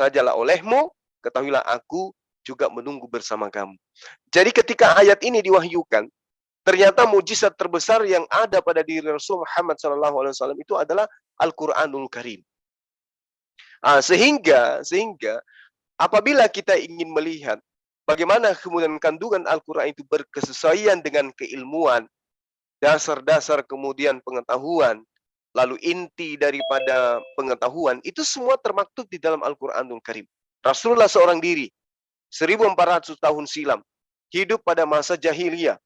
sajalah olehmu, ketahuilah aku juga menunggu bersama kamu. Jadi ketika ayat ini diwahyukan, ternyata mujizat terbesar yang ada pada diri Rasul Muhammad SAW itu adalah Al-Quranul Karim. Sehingga apabila kita ingin melihat bagaimana kemudian kandungan Al-Quran itu berkesesuaian dengan keilmuan, dasar-dasar kemudian pengetahuan, lalu inti daripada pengetahuan, itu semua termaktub di dalam Al-Quranul Karim. Rasulullah seorang diri, 1400 tahun silam, hidup pada masa jahiliyah.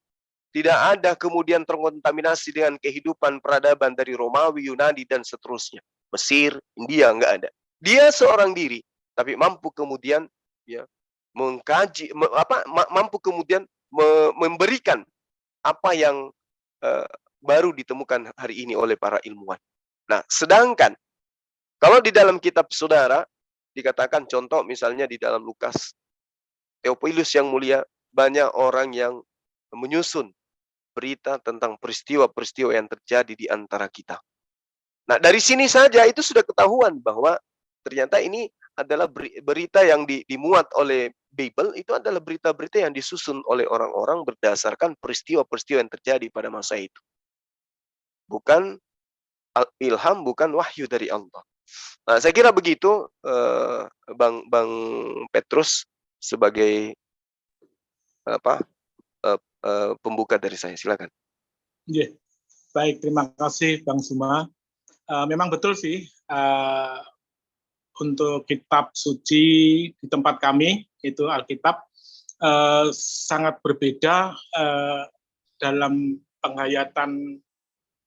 Tidak ada kemudian terkontaminasi dengan kehidupan peradaban dari Romawi, Yunani, dan seterusnya. Mesir, India, nggak ada. Dia seorang diri, tapi mampu kemudian ya mengkaji, mampu kemudian memberikan apa yang baru ditemukan hari ini oleh para ilmuwan. Nah, sedangkan kalau di dalam kitab saudara dikatakan contoh misalnya di dalam Lukas, Theophilus yang mulia, banyak orang yang menyusun berita tentang peristiwa-peristiwa yang terjadi di antara kita. Nah, dari sini saja itu sudah ketahuan bahwa ternyata ini adalah berita yang dimuat oleh Bible, itu adalah berita-berita yang disusun oleh orang-orang berdasarkan peristiwa-peristiwa yang terjadi pada masa itu. Bukan ilham, bukan wahyu dari Allah. Nah, saya kira begitu, Bang Petrus, sebagai pembuka dari saya. Silakan. Yeah. Baik, terima kasih Bang Suma. Memang betul sih, untuk kitab suci di tempat kami, itu Alkitab, sangat berbeda dalam penghayatan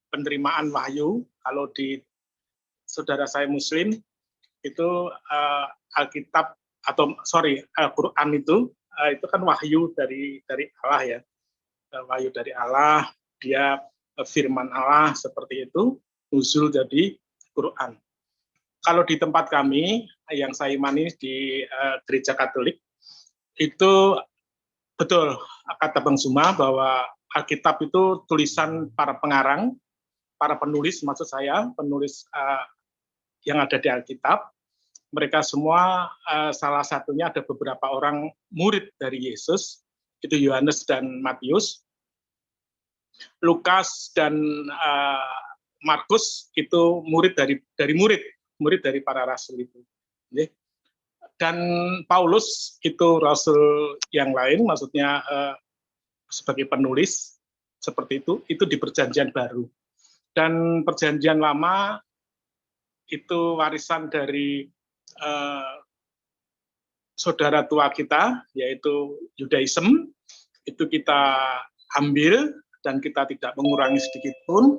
penerimaan wahyu. Kalau di saudara saya Muslim, itu Alkitab Al-Quran itu kan wahyu dari Allah ya, wahyu dari Allah, dia firman Allah seperti itu, nuzul jadi Quran. Kalau di tempat kami yang saya imani di gereja Katolik, itu betul kata Bang Suma bahwa Alkitab itu tulisan para pengarang, para penulis, maksud saya penulis yang ada di Alkitab. Mereka semua salah satunya ada beberapa orang murid dari Yesus, itu Yohanes dan Matius. Lukas dan Markus itu murid dari para rasul itu. Dan Paulus itu rasul yang lain, maksudnya sebagai penulis seperti itu di Perjanjian Baru. Dan Perjanjian Lama itu warisan dari saudara tua kita, yaitu Yudaism, itu kita ambil dan kita tidak mengurangi sedikit pun,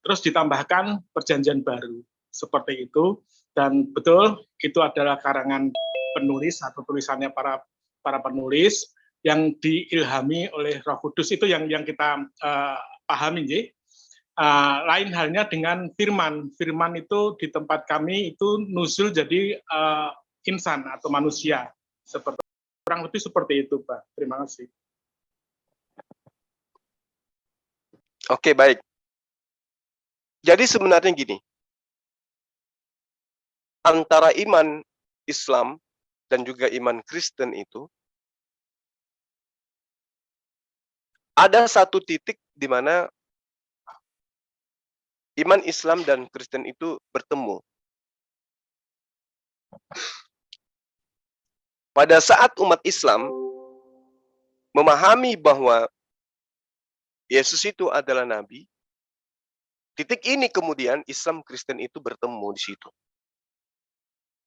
terus ditambahkan Perjanjian Baru, seperti itu. Dan betul, itu adalah karangan penulis atau tulisannya para penulis yang diilhami oleh Roh Kudus, itu yang kita pahami, ya. Lain halnya dengan firman. Firman itu di tempat kami itu nuzul jadi insan atau manusia. Kurang lebih seperti itu, Pak. Terima kasih. Oke, baik. Jadi sebenarnya gini, antara iman Islam dan juga iman Kristen itu ada satu titik di mana iman Islam dan Kristen itu bertemu. Pada saat umat Islam memahami bahwa Yesus itu adalah nabi, titik ini kemudian Islam Kristen itu bertemu di situ.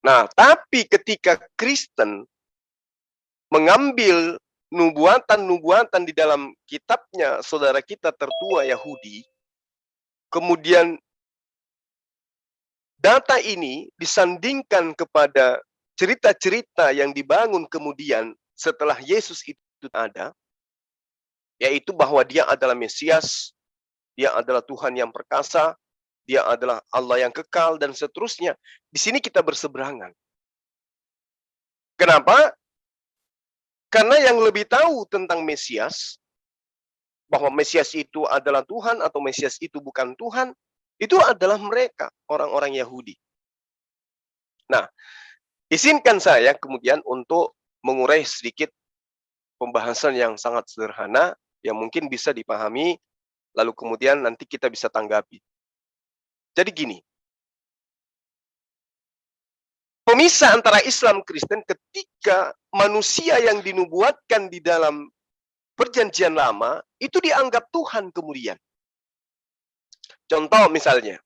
Nah, tapi ketika Kristen mengambil nubuatan-nubuatan di dalam kitabnya saudara kita tertua Yahudi, kemudian data ini disandingkan kepada cerita-cerita yang dibangun kemudian setelah Yesus itu ada, yaitu bahwa dia adalah Mesias, dia adalah Tuhan yang perkasa, dia adalah Allah yang kekal, dan seterusnya. Di sini kita berseberangan. Kenapa? Karena yang lebih tahu tentang Mesias, bahwa Mesias itu adalah Tuhan atau Mesias itu bukan Tuhan, itu adalah mereka, orang-orang Yahudi. Nah, izinkan saya kemudian untuk mengurai sedikit pembahasan yang sangat sederhana yang mungkin bisa dipahami, lalu kemudian nanti kita bisa tanggapi. Jadi gini, pemisah antara Islam Kristen ketika manusia yang dinubuatkan di dalam Perjanjian Lama itu dianggap Tuhan kemudian. Contoh misalnya,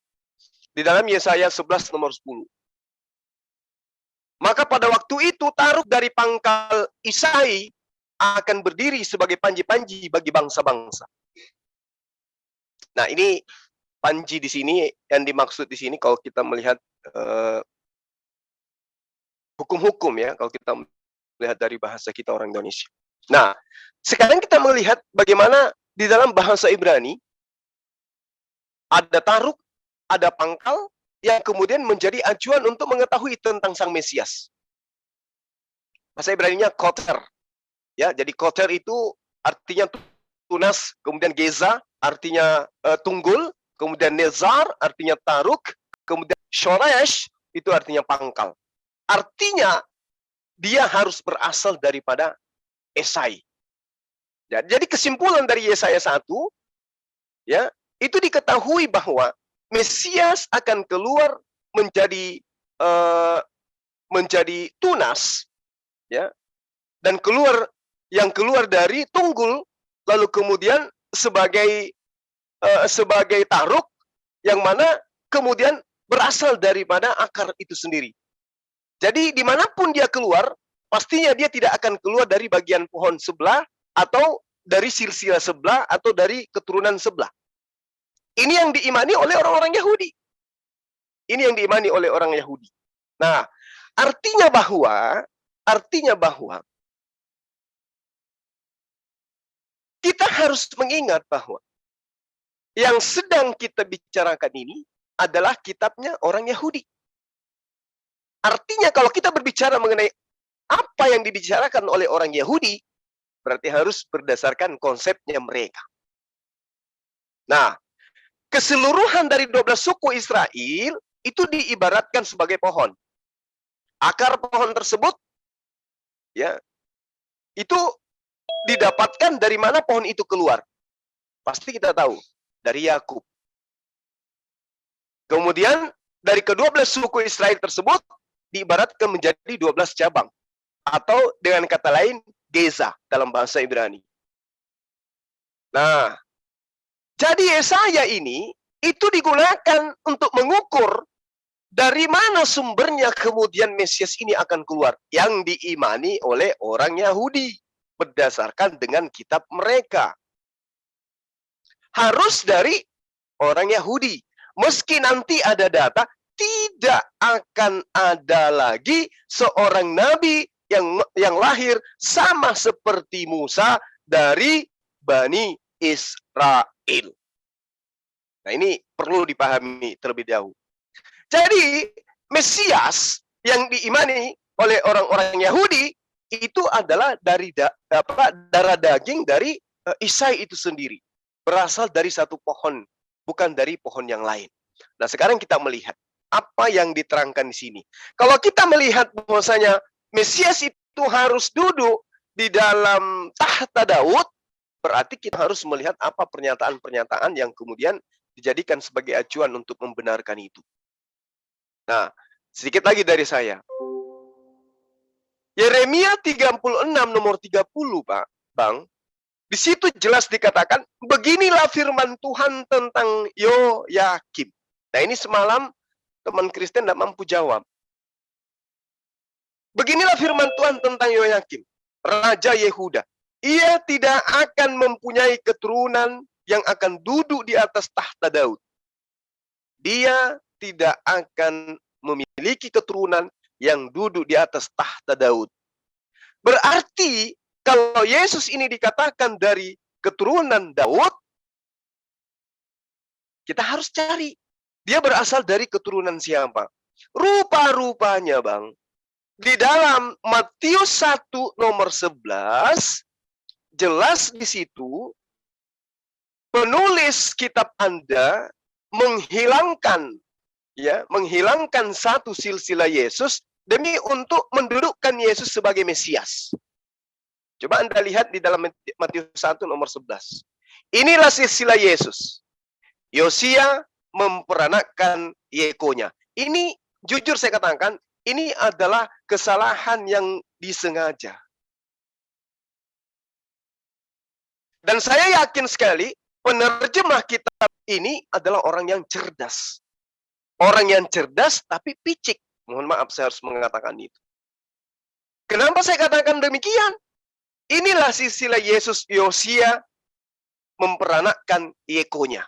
di dalam Yesaya 11 nomor 10. Maka pada waktu itu Taruk dari pangkal Isai akan berdiri sebagai panji-panji bagi bangsa-bangsa. Nah, ini panji di sini yang dimaksud di sini kalau kita melihat hukum-hukum ya, kalau kita melihat dari bahasa kita orang Indonesia. Nah, sekarang kita melihat bagaimana di dalam bahasa Ibrani ada Taruk, ada pangkal yang kemudian menjadi acuan untuk mengetahui tentang Sang Mesias. Bahasa Ibraninya koter. Ya, jadi koter itu artinya tunas, kemudian geza artinya tunggul, kemudian nezar artinya Taruk, kemudian shoresh itu artinya pangkal. Artinya dia harus berasal daripada Esai. Ya, jadi kesimpulan dari Yesaya 1 ya, itu diketahui bahwa Mesias akan keluar menjadi menjadi tunas ya, dan yang keluar dari tunggul, lalu kemudian sebagai sebagai Taruk yang mana kemudian berasal daripada akar itu sendiri. Jadi dimanapun dia keluar, pastinya dia tidak akan keluar dari bagian pohon sebelah atau dari silsilah sebelah atau dari keturunan sebelah. Ini yang diimani oleh orang-orang Yahudi. Ini yang diimani oleh orang Yahudi. Nah, artinya bahwa kita harus mengingat bahwa yang sedang kita bicarakan ini adalah kitabnya orang Yahudi. Artinya kalau kita berbicara mengenai apa yang dibicarakan oleh orang Yahudi, berarti harus berdasarkan konsepnya mereka. Nah, keseluruhan dari 12 suku Israel itu diibaratkan sebagai pohon. Akar pohon tersebut ya, itu didapatkan dari mana pohon itu keluar. Pasti kita tahu, dari Yakub. Kemudian dari ke-12 suku Israel tersebut diibaratkan menjadi 12 cabang. Atau dengan kata lain, Geza dalam bahasa Ibrani. Nah, jadi Yesaya ini itu digunakan untuk mengukur dari mana sumbernya kemudian Mesias ini akan keluar. Yang diimani oleh orang Yahudi berdasarkan dengan kitab mereka. Harus dari orang Yahudi. Meski nanti ada data, tidak akan ada lagi seorang nabi yang lahir sama seperti Musa dari Bani Israel. Nah, ini perlu dipahami terlebih dahulu. Jadi, Mesias yang diimani oleh orang-orang Yahudi itu adalah dari darah daging dari Isai itu sendiri. Berasal dari satu pohon, bukan dari pohon yang lain. Nah, sekarang kita melihat apa yang diterangkan di sini. Kalau kita melihat bahwasanya Mesias itu harus duduk di dalam tahta Daud, berarti kita harus melihat apa pernyataan-pernyataan yang kemudian dijadikan sebagai acuan untuk membenarkan itu. Nah, sedikit lagi dari saya. Yeremia 36 nomor 30, Pak, Bang. Di situ jelas dikatakan, beginilah firman Tuhan tentang Yoyakim. Nah, ini semalam teman Kristen tidak mampu jawab. Beginilah firman Tuhan tentang Yoyakim, Raja Yehuda. Ia tidak akan mempunyai keturunan yang akan duduk di atas tahta Daud. Dia tidak akan memiliki keturunan yang duduk di atas tahta Daud. Berarti kalau Yesus ini dikatakan dari keturunan Daud, kita harus cari. Dia berasal dari keturunan siapa? Rupa-rupanya, Bang, di dalam Matius 1 nomor 11, jelas di situ penulis kitab Anda menghilangkan ya, menghilangkan satu silsilah Yesus demi untuk mendudukkan Yesus sebagai Mesias. Coba Anda lihat di dalam Matius 1 nomor 11. Inilah silsilah Yesus. Yosia memperanakkan Yekonya. Ini jujur saya katakan, ini adalah kesalahan yang disengaja. Dan saya yakin sekali penerjemah kitab ini adalah orang yang cerdas. Orang yang cerdas tapi picik. Mohon maaf saya harus mengatakan itu. Kenapa saya katakan demikian? Inilah silsilah Yesus. Yosia memperanakkan Yekonya.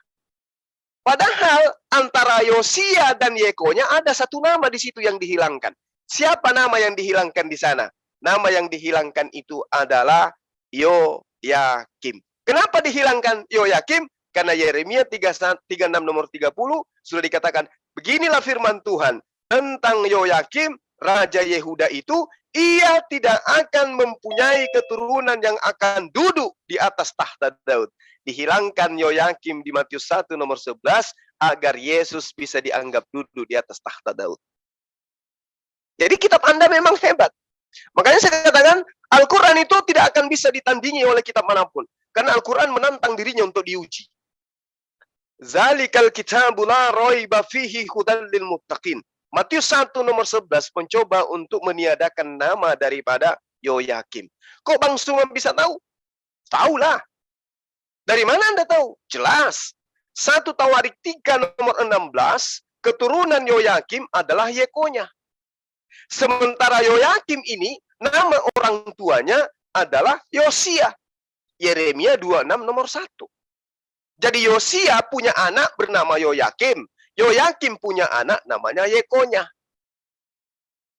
Padahal antara Yosia dan Yekonya ada satu nama di situ yang dihilangkan. Siapa nama yang dihilangkan di sana? Nama yang dihilangkan itu adalah Yoyakim. Kenapa dihilangkan Yoyakim? Karena Yeremia 36 nomor 30 sudah dikatakan, beginilah firman Tuhan tentang Yoyakim, Raja Yehuda itu, ia tidak akan mempunyai keturunan yang akan duduk di atas tahta Daud. Dihilangkan Yoyakim di Matius 1 nomor 11 agar Yesus bisa dianggap duduk di atas tahta Daud. Jadi kitab Anda memang hebat. Makanya saya katakan Al-Quran itu tidak akan bisa ditandingi oleh kitab manapun. Karena Al-Quran menantang dirinya untuk diuji. Zalikal kitabu la raiba fihi hudan lil muttaqin. Matius 1 nomor 11 mencoba untuk meniadakan nama daripada Yoyakim. Kok Bang Suma bisa tahu? Tahulah. Dari mana Anda tahu? Jelas. 1 Tawarik 3 nomor 16, keturunan Yoyakim adalah Yekonya. Sementara Yoyakim ini, nama orang tuanya adalah Yosia. Yeremia 26 nomor 1. Jadi Yosia punya anak bernama Yoyakim. Yoyakim punya anak namanya Yekonya.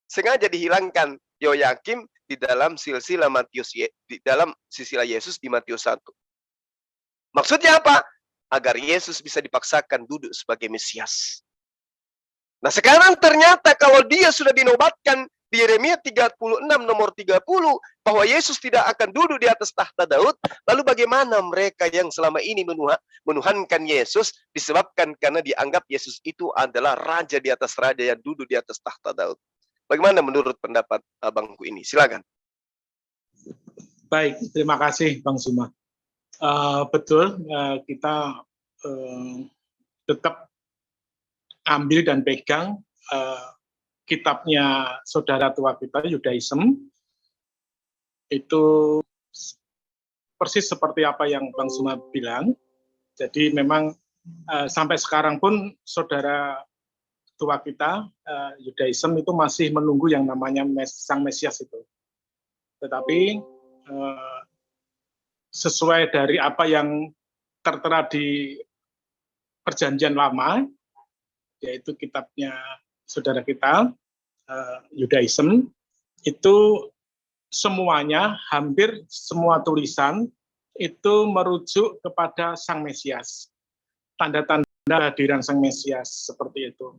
Sengaja dihilangkan Yoyakim di dalam silsilah Matius, di dalam silsilah Yesus di Matius 1. Maksudnya apa? Agar Yesus bisa dipaksakan duduk sebagai Mesias. Nah sekarang ternyata kalau dia sudah dinobatkan di Yeremia 36 nomor 30 bahwa Yesus tidak akan duduk di atas tahta Daud, lalu bagaimana mereka yang selama ini menuhankan Yesus disebabkan karena dianggap Yesus itu adalah raja di atas raja yang duduk di atas tahta Daud. Bagaimana menurut pendapat abangku ini? Silakan. Baik, terima kasih Bang Suma. Betul, kita tetap ambil dan pegang kitabnya saudara tua kita, Yudaism, itu persis seperti apa yang Bang Suma bilang. Jadi memang sampai sekarang pun saudara tua kita, Yudaism itu masih menunggu yang namanya Sang Mesias itu. Tetapi sesuai dari apa yang tertera di Perjanjian Lama, yaitu kitabnya saudara kita, Yudaism, itu semuanya, hampir semua tulisan, itu merujuk kepada Sang Mesias. Tanda-tanda kehadiran Sang Mesias, seperti itu.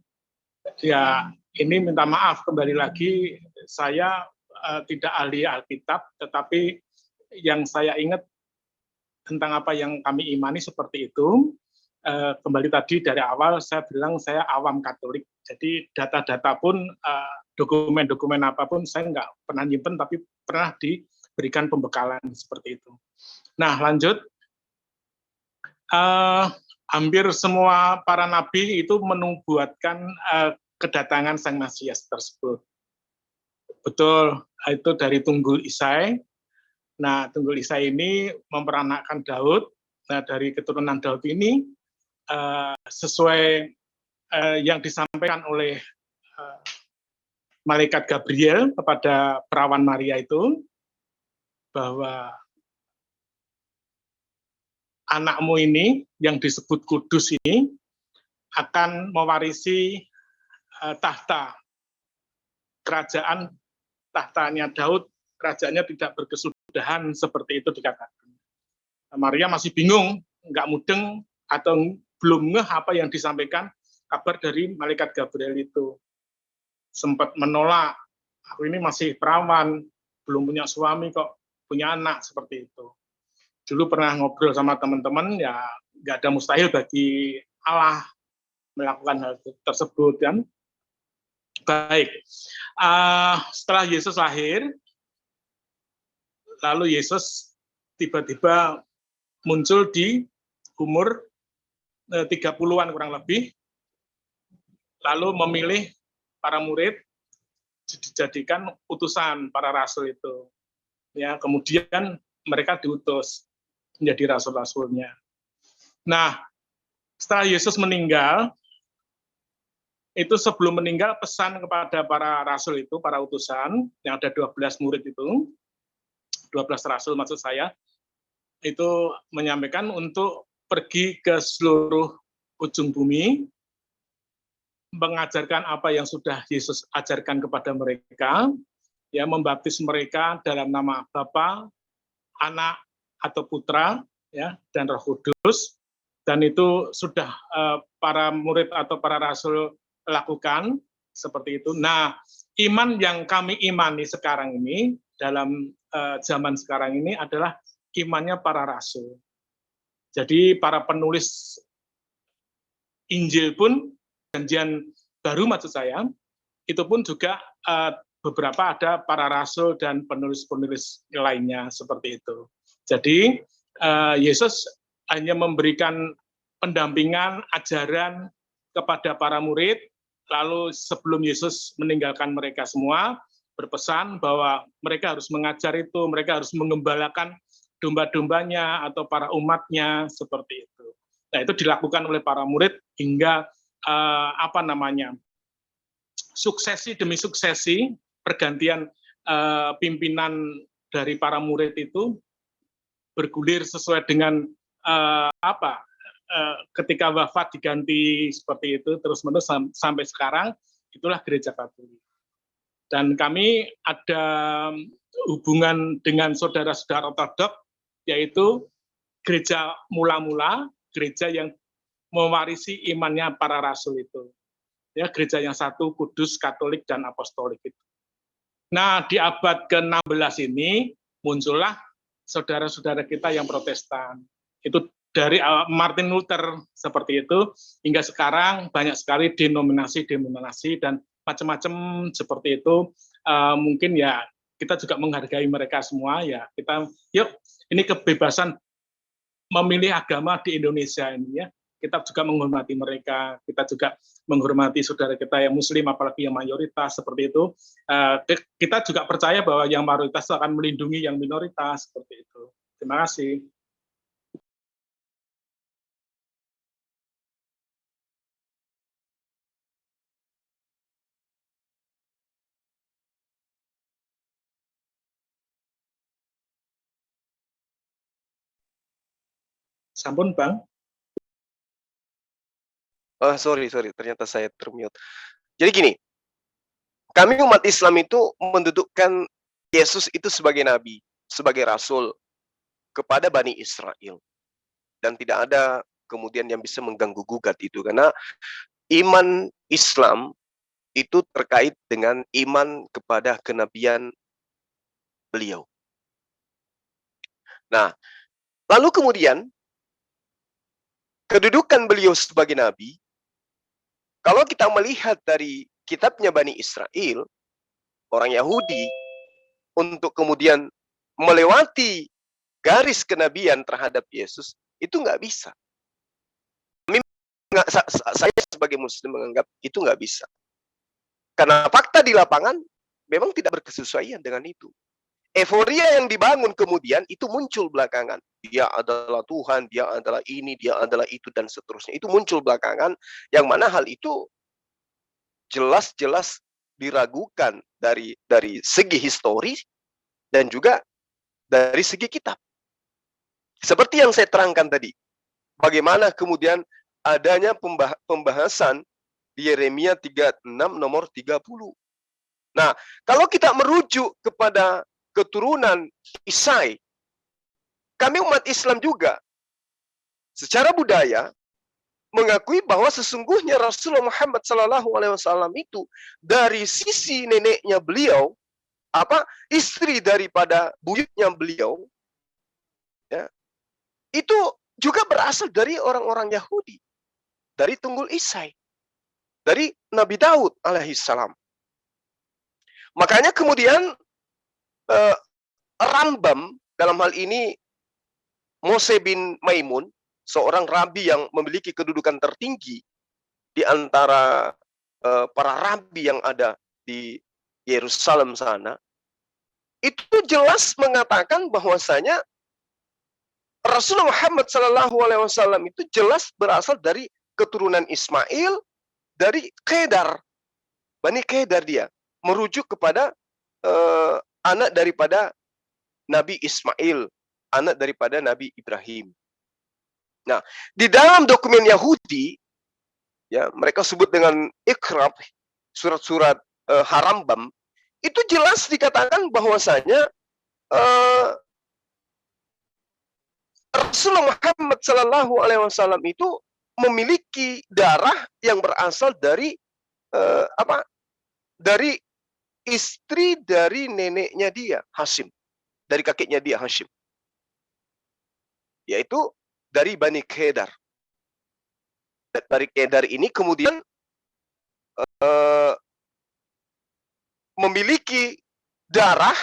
Ya, ini minta maaf, kembali lagi, saya tidak ahli Alkitab, tetapi yang saya ingat tentang apa yang kami imani seperti itu. Kembali tadi dari awal saya bilang saya awam Katolik, jadi data-data pun, dokumen-dokumen apapun saya nggak pernah nyimpen, tapi pernah diberikan pembekalan seperti itu. Nah lanjut, hampir semua para nabi itu menubuatkan kedatangan Sang Mesias tersebut. Betul, itu dari Tunggul Isai. Nah Tunggul Isai ini memperanakkan Daud. Nah dari keturunan Daud ini, sesuai yang disampaikan oleh malaikat Gabriel kepada perawan Maria itu, bahwa anakmu ini yang disebut kudus ini akan mewarisi tahta kerajaan, tahtanya Daud, kerajaannya tidak berkesudahan, seperti itu dikatakan. Maria masih bingung, nggak mudeng atau belum ngeh apa yang disampaikan kabar dari malaikat Gabriel itu. Sempat menolak, aku ini masih perawan, belum punya suami kok punya anak, seperti itu. Dulu pernah ngobrol sama teman-teman, ya nggak ada mustahil bagi Allah. melakukan hal tersebut kan. Baik, setelah Yesus lahir, lalu Yesus tiba-tiba muncul di umur 30-an kurang lebih, lalu memilih para murid dijadikan utusan para rasul itu. Ya, kemudian mereka diutus menjadi rasul-rasulnya. Nah, setelah Yesus meninggal, itu sebelum meninggal pesan kepada para rasul itu, para utusan, yang ada 12 murid itu, 12 rasul maksud saya, itu menyampaikan untuk pergi ke seluruh ujung bumi, mengajarkan apa yang sudah Yesus ajarkan kepada mereka, ya, membaptis mereka dalam nama Bapa, Anak atau Putra, ya, dan Roh Kudus, dan itu sudah para murid atau para rasul lakukan seperti itu. Nah, iman yang kami imani sekarang ini dalam zaman sekarang ini adalah imannya para rasul. Jadi para penulis Injil pun, Perjanjian Baru maksud saya, itu pun juga beberapa ada para rasul dan penulis-penulis lainnya seperti itu. Jadi Yesus hanya memberikan pendampingan, ajaran kepada para murid, lalu sebelum Yesus meninggalkan mereka semua, berpesan bahwa mereka harus mengajar itu, mereka harus mengembalakan domba-dombanya atau para umatnya, seperti itu. Nah, itu dilakukan oleh para murid hingga suksesi demi suksesi, pergantian pimpinan dari para murid itu bergulir sesuai dengan ketika wafat diganti seperti itu terus-menerus sampai sekarang, itulah Gereja Katolik. Dan kami ada hubungan dengan saudara-saudara Ortodok, yaitu gereja mula-mula, gereja yang mewarisi imannya para rasul itu. Ya, gereja yang satu, kudus, katolik, dan apostolik itu. Nah, di abad ke-16 ini muncullah saudara-saudara kita yang Protestan. Itu dari Martin Luther seperti itu, hingga sekarang banyak sekali denominasi dan macam-macam seperti itu. Mungkin ya kita juga menghargai mereka semua ya. Kita yuk, ini kebebasan memilih agama di Indonesia ini ya. Kita juga menghormati mereka, kita juga menghormati saudara kita yang Muslim, apalagi yang mayoritas seperti itu. Kita juga percaya bahwa yang mayoritas akan melindungi yang minoritas seperti itu. Terima kasih. Sampun, Bang. Sorry, ternyata saya termute. Jadi gini, kami umat Islam itu mendudukkan Yesus itu sebagai nabi, sebagai rasul kepada Bani Israel. Dan tidak ada kemudian yang bisa mengganggu-gugat itu, karena iman Islam itu terkait dengan iman kepada kenabian beliau. Nah, lalu kemudian kedudukan beliau sebagai nabi, kalau kita melihat dari kitabnya Bani Israel, orang Yahudi, untuk kemudian melewati garis kenabian terhadap Yesus, itu nggak bisa. Saya sebagai Muslim menganggap itu nggak bisa. Karena fakta di lapangan memang tidak berkesesuaian dengan itu. Euforia yang dibangun kemudian itu muncul belakangan. Dia adalah Tuhan, dia adalah ini, dia adalah itu, dan seterusnya. Itu muncul belakangan, yang mana hal itu jelas-jelas diragukan dari segi historis dan juga dari segi kitab. Seperti yang saya terangkan tadi, bagaimana kemudian adanya pembahasan di Yeremia 36 nomor 30. Nah, kalau kita merujuk kepada keturunan Isai, kami umat Islam juga secara budaya mengakui bahwa sesungguhnya Rasulullah Muhammad SAW itu dari sisi neneknya beliau, istri daripada buyutnya beliau, ya, itu juga berasal dari orang-orang Yahudi, dari tunggul Isai. dari Nabi Daud alaihissalam. Makanya kemudian Rambam dalam hal ini Mose bin Maimun, seorang rabi yang memiliki kedudukan tertinggi di antara para rabi yang ada di Yerusalem sana, itu jelas mengatakan bahwasanya Rasulullah Muhammad SAW itu jelas berasal dari keturunan Ismail, dari Kedar, Bani Kedar dia, merujuk kepada anak daripada Nabi Ismail, anak daripada Nabi Ibrahim. Nah, di dalam dokumen Yahudi, ya mereka sebut dengan Iqrab, surat-surat Harambam, itu jelas dikatakan bahwasanya Rasulullah Muhammad SAW itu memiliki darah yang berasal dari dari istri dari neneknya dia, Hashim, dari kakeknya dia, Hashim, yaitu dari Bani Kedar. Dari Kedar ini kemudian memiliki darah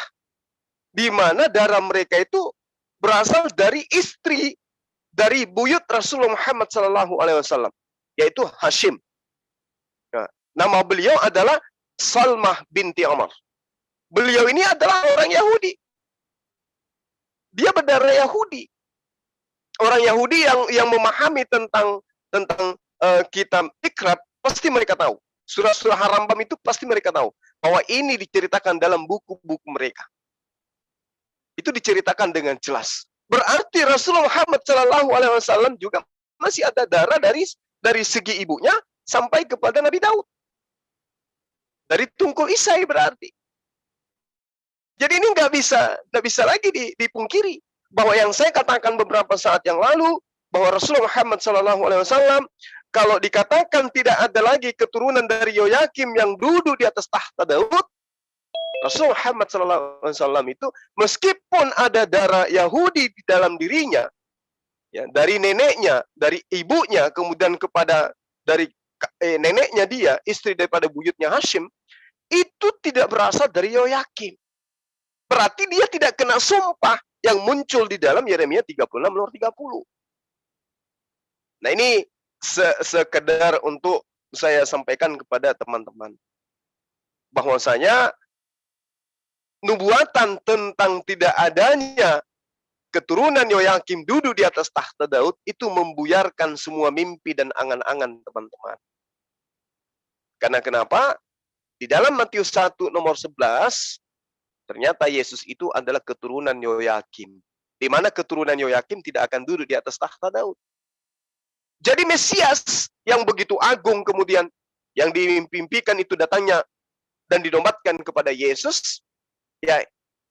di mana darah mereka itu berasal dari istri dari buyut Rasulullah Muhammad SAW, yaitu Hashim. Nah, nama beliau adalah Salmah binti Amr. Beliau ini adalah orang Yahudi. Dia berdarah Yahudi. Orang Yahudi yang memahami tentang kitab Iqrab, pasti mereka tahu. Surah-surah Harambam itu pasti mereka tahu bahwa ini diceritakan dalam buku-buku mereka. Itu diceritakan dengan jelas. Berarti Rasulullah Muhammad SAW juga masih ada darah dari segi ibunya sampai kepada Nabi Daud. Dari tungkul Isai berarti. Jadi ini nggak bisa lagi dipungkiri bahwa yang saya katakan beberapa saat yang lalu bahwa Rasulullah Muhammad SAW kalau dikatakan tidak ada lagi keturunan dari Yoyakim yang duduk di atas tahta Daud, Rasulullah Muhammad SAW itu meskipun ada darah Yahudi di dalam dirinya, ya, dari neneknya, dari ibunya, kemudian kepada dari neneknya dia, istri daripada buyutnya Hashim, itu tidak berasal dari Yoyakim. Berarti dia tidak kena sumpah yang muncul di dalam Yeremia 36 nomor 30. Nah ini sekedar untuk saya sampaikan kepada teman-teman bahwasanya nubuatan tentang tidak adanya keturunan Yoyakim duduk di atas tahta Daud itu membuyarkan semua mimpi dan angan-angan teman-teman. Karena kenapa? Di dalam Matius 1 nomor 11 ternyata Yesus itu adalah keturunan Yoyakim. Di mana keturunan Yoyakim tidak akan duduk di atas tahta Daud. Jadi Mesias yang begitu agung kemudian yang dimimpikan itu datangnya dan dinobatkan kepada Yesus, ya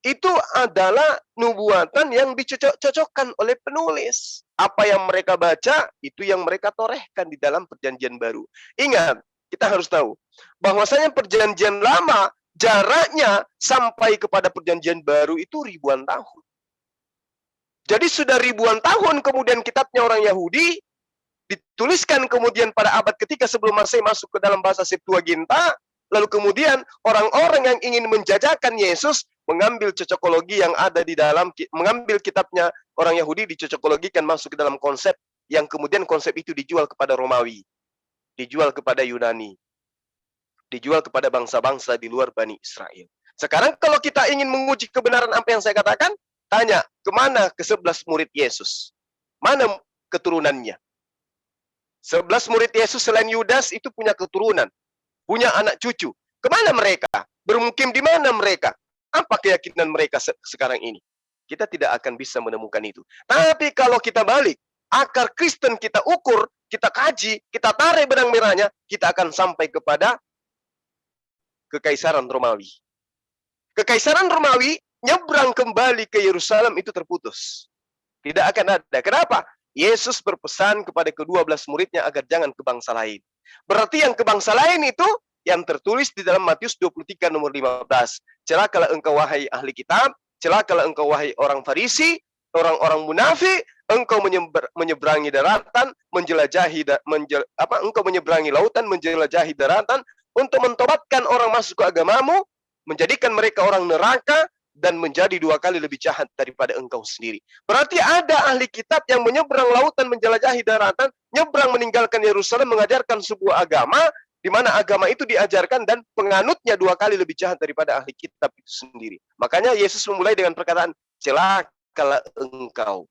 itu adalah nubuatan yang dicocok-cocokkan oleh penulis. Apa yang mereka baca, itu yang mereka torehkan di dalam perjanjian baru. Ingat, kita harus tahu bahwasanya perjanjian lama jaraknya sampai kepada perjanjian baru itu ribuan tahun. Jadi sudah ribuan tahun kemudian kitabnya orang Yahudi dituliskan kemudian pada abad ketiga sebelum Masehi masuk ke dalam bahasa Septuaginta, lalu kemudian orang-orang yang ingin menjajakan Yesus mengambil cocokologi yang ada di dalam, mengambil kitabnya orang Yahudi dicocokologikan masuk ke dalam konsep yang kemudian konsep itu dijual kepada Romawi, dijual kepada Yunani, dijual kepada bangsa-bangsa di luar Bani Israel. Sekarang kalau kita ingin menguji kebenaran apa yang saya katakan, tanya kemana ke-11 murid Yesus? Mana keturunannya? 11 murid Yesus selain Yudas itu punya keturunan, punya anak cucu. Kemana mereka? Bermukim di mana mereka? Apa keyakinan mereka sekarang ini? Kita tidak akan bisa menemukan itu. Tapi kalau kita balik, akar Kristen kita ukur, kita kaji, kita tarik benang merahnya, kita akan sampai kepada Kekaisaran Romawi. Kekaisaran Romawi nyebrang kembali ke Yerusalem itu terputus. Tidak akan ada. Kenapa? Yesus berpesan kepada ke-12 muridnya agar jangan ke bangsa lain. Berarti yang ke bangsa lain itu yang tertulis di dalam Matius 23 nomor 15. Celakalah engkau wahai ahli kitab, celakalah engkau wahai orang Farisi, orang-orang munafik, engkau menyeberangi daratan, engkau menyeberangi lautan, menjelajahi daratan untuk mentobatkan orang masuk ke agamamu, menjadikan mereka orang neraka, dan menjadi 2 kali lebih jahat daripada engkau sendiri. Berarti ada ahli kitab yang menyeberang lautan, menjelajahi daratan, nyebrang meninggalkan Yerusalem, mengajarkan sebuah agama, di mana agama itu diajarkan dan penganutnya 2 kali lebih jahat daripada ahli kitab itu sendiri. Makanya Yesus memulai dengan perkataan, celakalah engkau.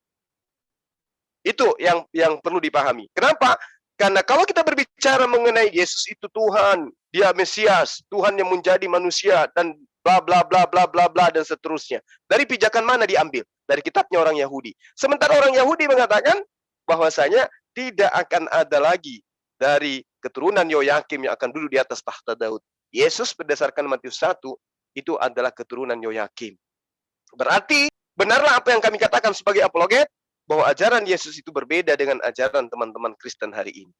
Itu yang perlu dipahami. Kenapa? Karena kalau kita berbicara mengenai Yesus itu Tuhan, dia Mesias, Tuhan yang menjadi manusia, dan bla bla bla bla bla bla dan seterusnya. Dari pijakan mana diambil? Dari kitabnya orang Yahudi. Sementara orang Yahudi mengatakan bahwasanya tidak akan ada lagi dari keturunan Yoyakim yang akan duduk di atas tahta Daud. Yesus berdasarkan Matius 1 itu adalah keturunan Yoyakim. Berarti benarlah apa yang kami katakan sebagai apologet, bahwa ajaran Yesus itu berbeda dengan ajaran teman-teman Kristen hari ini.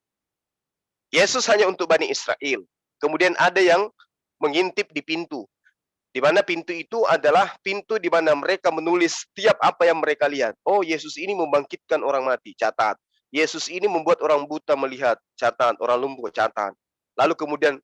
Yesus hanya untuk Bani Israel. Kemudian ada yang mengintip di pintu, di mana pintu itu adalah pintu di mana mereka menulis setiap apa yang mereka lihat. Oh, Yesus ini membangkitkan orang mati, catat. Yesus ini membuat orang buta melihat, catat. Orang lumpuh, catat. Lalu kemudian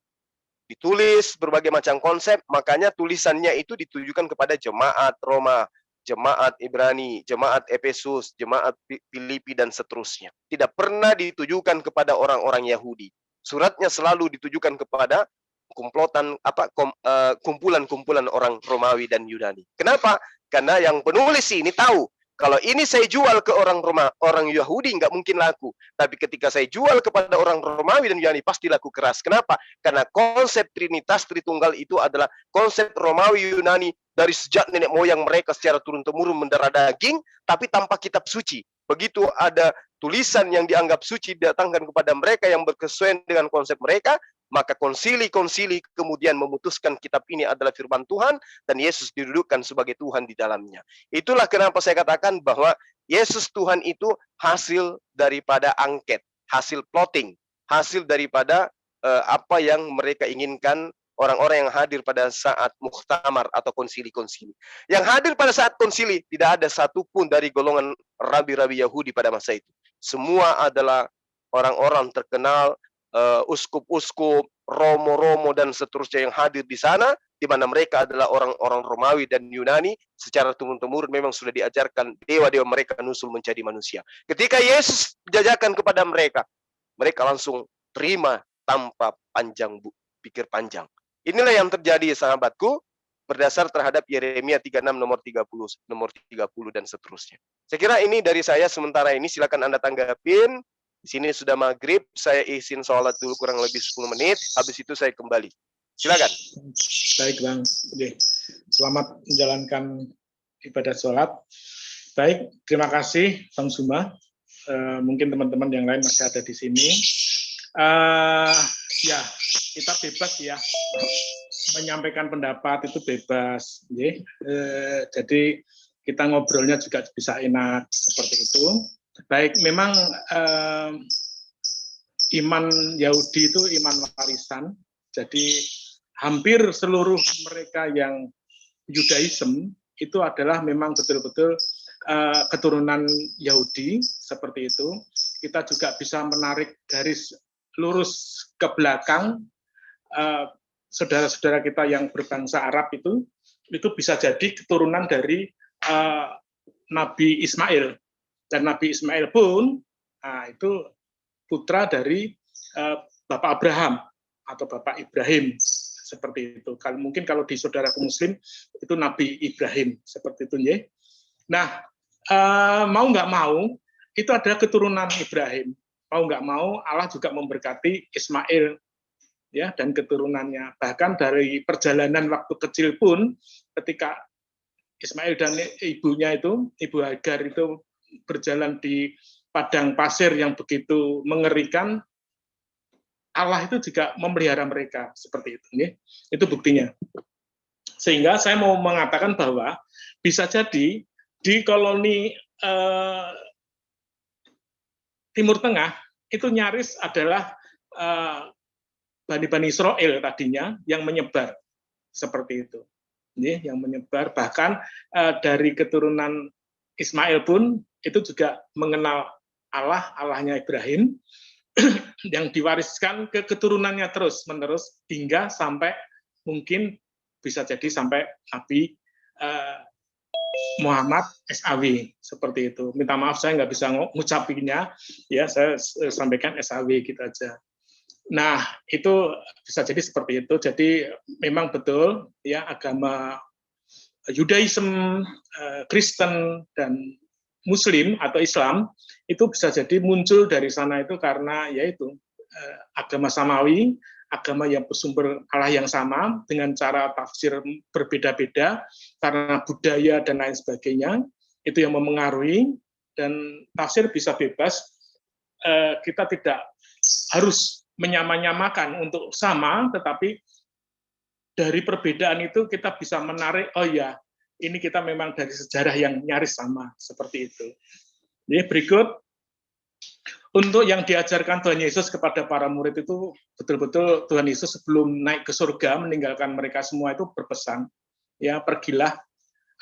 ditulis berbagai macam konsep, makanya tulisannya itu ditujukan kepada jemaat Roma, jemaat Ibrani, jemaat Efesus, jemaat Filipi, dan seterusnya. Tidak pernah ditujukan kepada orang-orang Yahudi. Suratnya selalu ditujukan kepada kumpulan-kumpulan orang Romawi dan Yunani. Kenapa? Karena yang penulis ini tahu, kalau ini saya jual ke orang Yahudi nggak mungkin laku. Tapi ketika saya jual kepada orang Romawi dan Yunani pasti laku keras. Kenapa? Karena konsep Trinitas Tritunggal itu adalah konsep Romawi Yunani dari sejak nenek moyang mereka secara turun-temurun mendarah daging, tapi tanpa kitab suci. Begitu ada tulisan yang dianggap suci didatangkan kepada mereka yang berkesesuaian dengan konsep mereka, maka konsili-konsili kemudian memutuskan kitab ini adalah firman Tuhan dan Yesus didudukkan sebagai Tuhan di dalamnya. Itulah kenapa saya katakan bahwa Yesus Tuhan itu hasil daripada angket, hasil plotting, hasil daripada apa yang mereka inginkan orang-orang yang hadir pada saat muktamar atau konsili-konsili. Yang hadir pada saat konsili tidak ada satupun dari golongan rabi-rabi Yahudi pada masa itu. Semua adalah orang-orang terkenal, uskup-uskup, romo-romo, dan seterusnya yang hadir di sana, di mana mereka adalah orang-orang Romawi dan Yunani. Secara turun-temurun memang sudah diajarkan dewa-dewa mereka nusul menjadi manusia. Ketika Yesus jajakan kepada mereka, mereka langsung terima tanpa pikir panjang. Inilah yang terjadi, sahabatku, berdasar terhadap Yeremia 36 nomor 30 dan seterusnya. Saya kira ini dari saya sementara ini, silakan Anda tanggapin. Di sini sudah maghrib, saya izin sholat dulu kurang lebih 10 menit, habis itu saya kembali. Silakan. Baik, Bang. Selamat menjalankan ibadah sholat. Baik, terima kasih, Bang Zuma. Mungkin teman-teman yang lain masih ada di sini. Ya, kita bebas ya, menyampaikan pendapat itu bebas. Jadi kita ngobrolnya juga bisa enak, seperti itu. Baik, memang iman Yahudi itu iman warisan. Jadi hampir seluruh mereka yang Yudaism itu adalah memang betul-betul keturunan Yahudi, seperti itu. Kita juga bisa menarik garis lurus ke belakang, saudara-saudara kita yang berbangsa Arab itu bisa jadi keturunan dari Nabi Ismail. Dan Nabi Ismail pun itu putra dari Bapak Abraham atau Bapak Ibrahim, seperti itu. Mungkin kalau di saudaraku Muslim itu Nabi Ibrahim, seperti itu ya. Nah, mau nggak mau itu ada keturunan Ibrahim. Mau nggak mau Allah juga memberkati Ismail ya dan keturunannya. Bahkan dari perjalanan waktu kecil pun, ketika Ismail dan ibunya itu, Ibu Hagar itu berjalan di padang pasir yang begitu mengerikan, Allah itu juga memelihara mereka, seperti itu. Ya. Itu buktinya. Sehingga saya mau mengatakan bahwa bisa jadi di koloni Timur Tengah itu nyaris adalah Bani Israel tadinya yang menyebar, seperti itu. Ya, yang menyebar, bahkan dari keturunan Ismail pun itu juga mengenal Allah, Allahnya Ibrahim, yang diwariskan ke keturunannya terus-menerus hingga sampai mungkin bisa jadi sampai Nabi Muhammad SAW seperti itu. Minta maaf saya nggak bisa ngucapinnya, ya saya sampaikan SAW gitu aja. Nah itu bisa jadi seperti itu. Jadi memang betul ya agama Yudaism, Kristen dan Muslim atau Islam itu bisa jadi muncul dari sana itu karena yaitu agama samawi, agama yang bersumber Allah yang sama dengan cara tafsir berbeda-beda karena budaya dan lain sebagainya itu yang memengaruhi, dan tafsir bisa bebas, kita tidak harus menyamakan untuk sama, tetapi dari perbedaan itu kita bisa menarik, oh ya ini kita memang dari sejarah yang nyaris sama, seperti itu. Jadi berikut, untuk yang diajarkan Tuhan Yesus kepada para murid itu, betul-betul Tuhan Yesus sebelum naik ke surga, meninggalkan mereka semua itu berpesan, ya pergilah,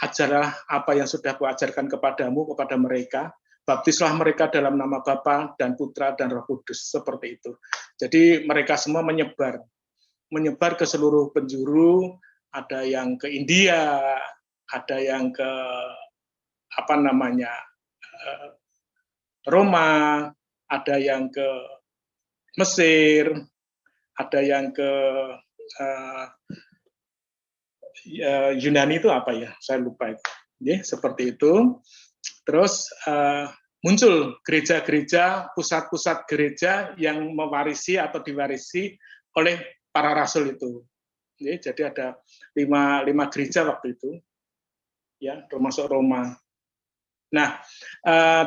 ajarlah apa yang sudah kuajarkan kepadamu, kepada mereka, baptislah mereka dalam nama Bapa dan Putra dan Roh Kudus, seperti itu. Jadi mereka semua menyebar ke seluruh penjuru, ada yang ke India, ada yang ke Roma, ada yang ke Mesir, ada yang ke Yunani itu apa ya? Saya lupa itu. Ya, seperti itu. Terus muncul gereja-gereja, pusat-pusat gereja yang mewarisi atau diwarisi oleh para rasul itu. Ya, jadi ada lima gereja waktu itu, ya termasuk Roma. Nah,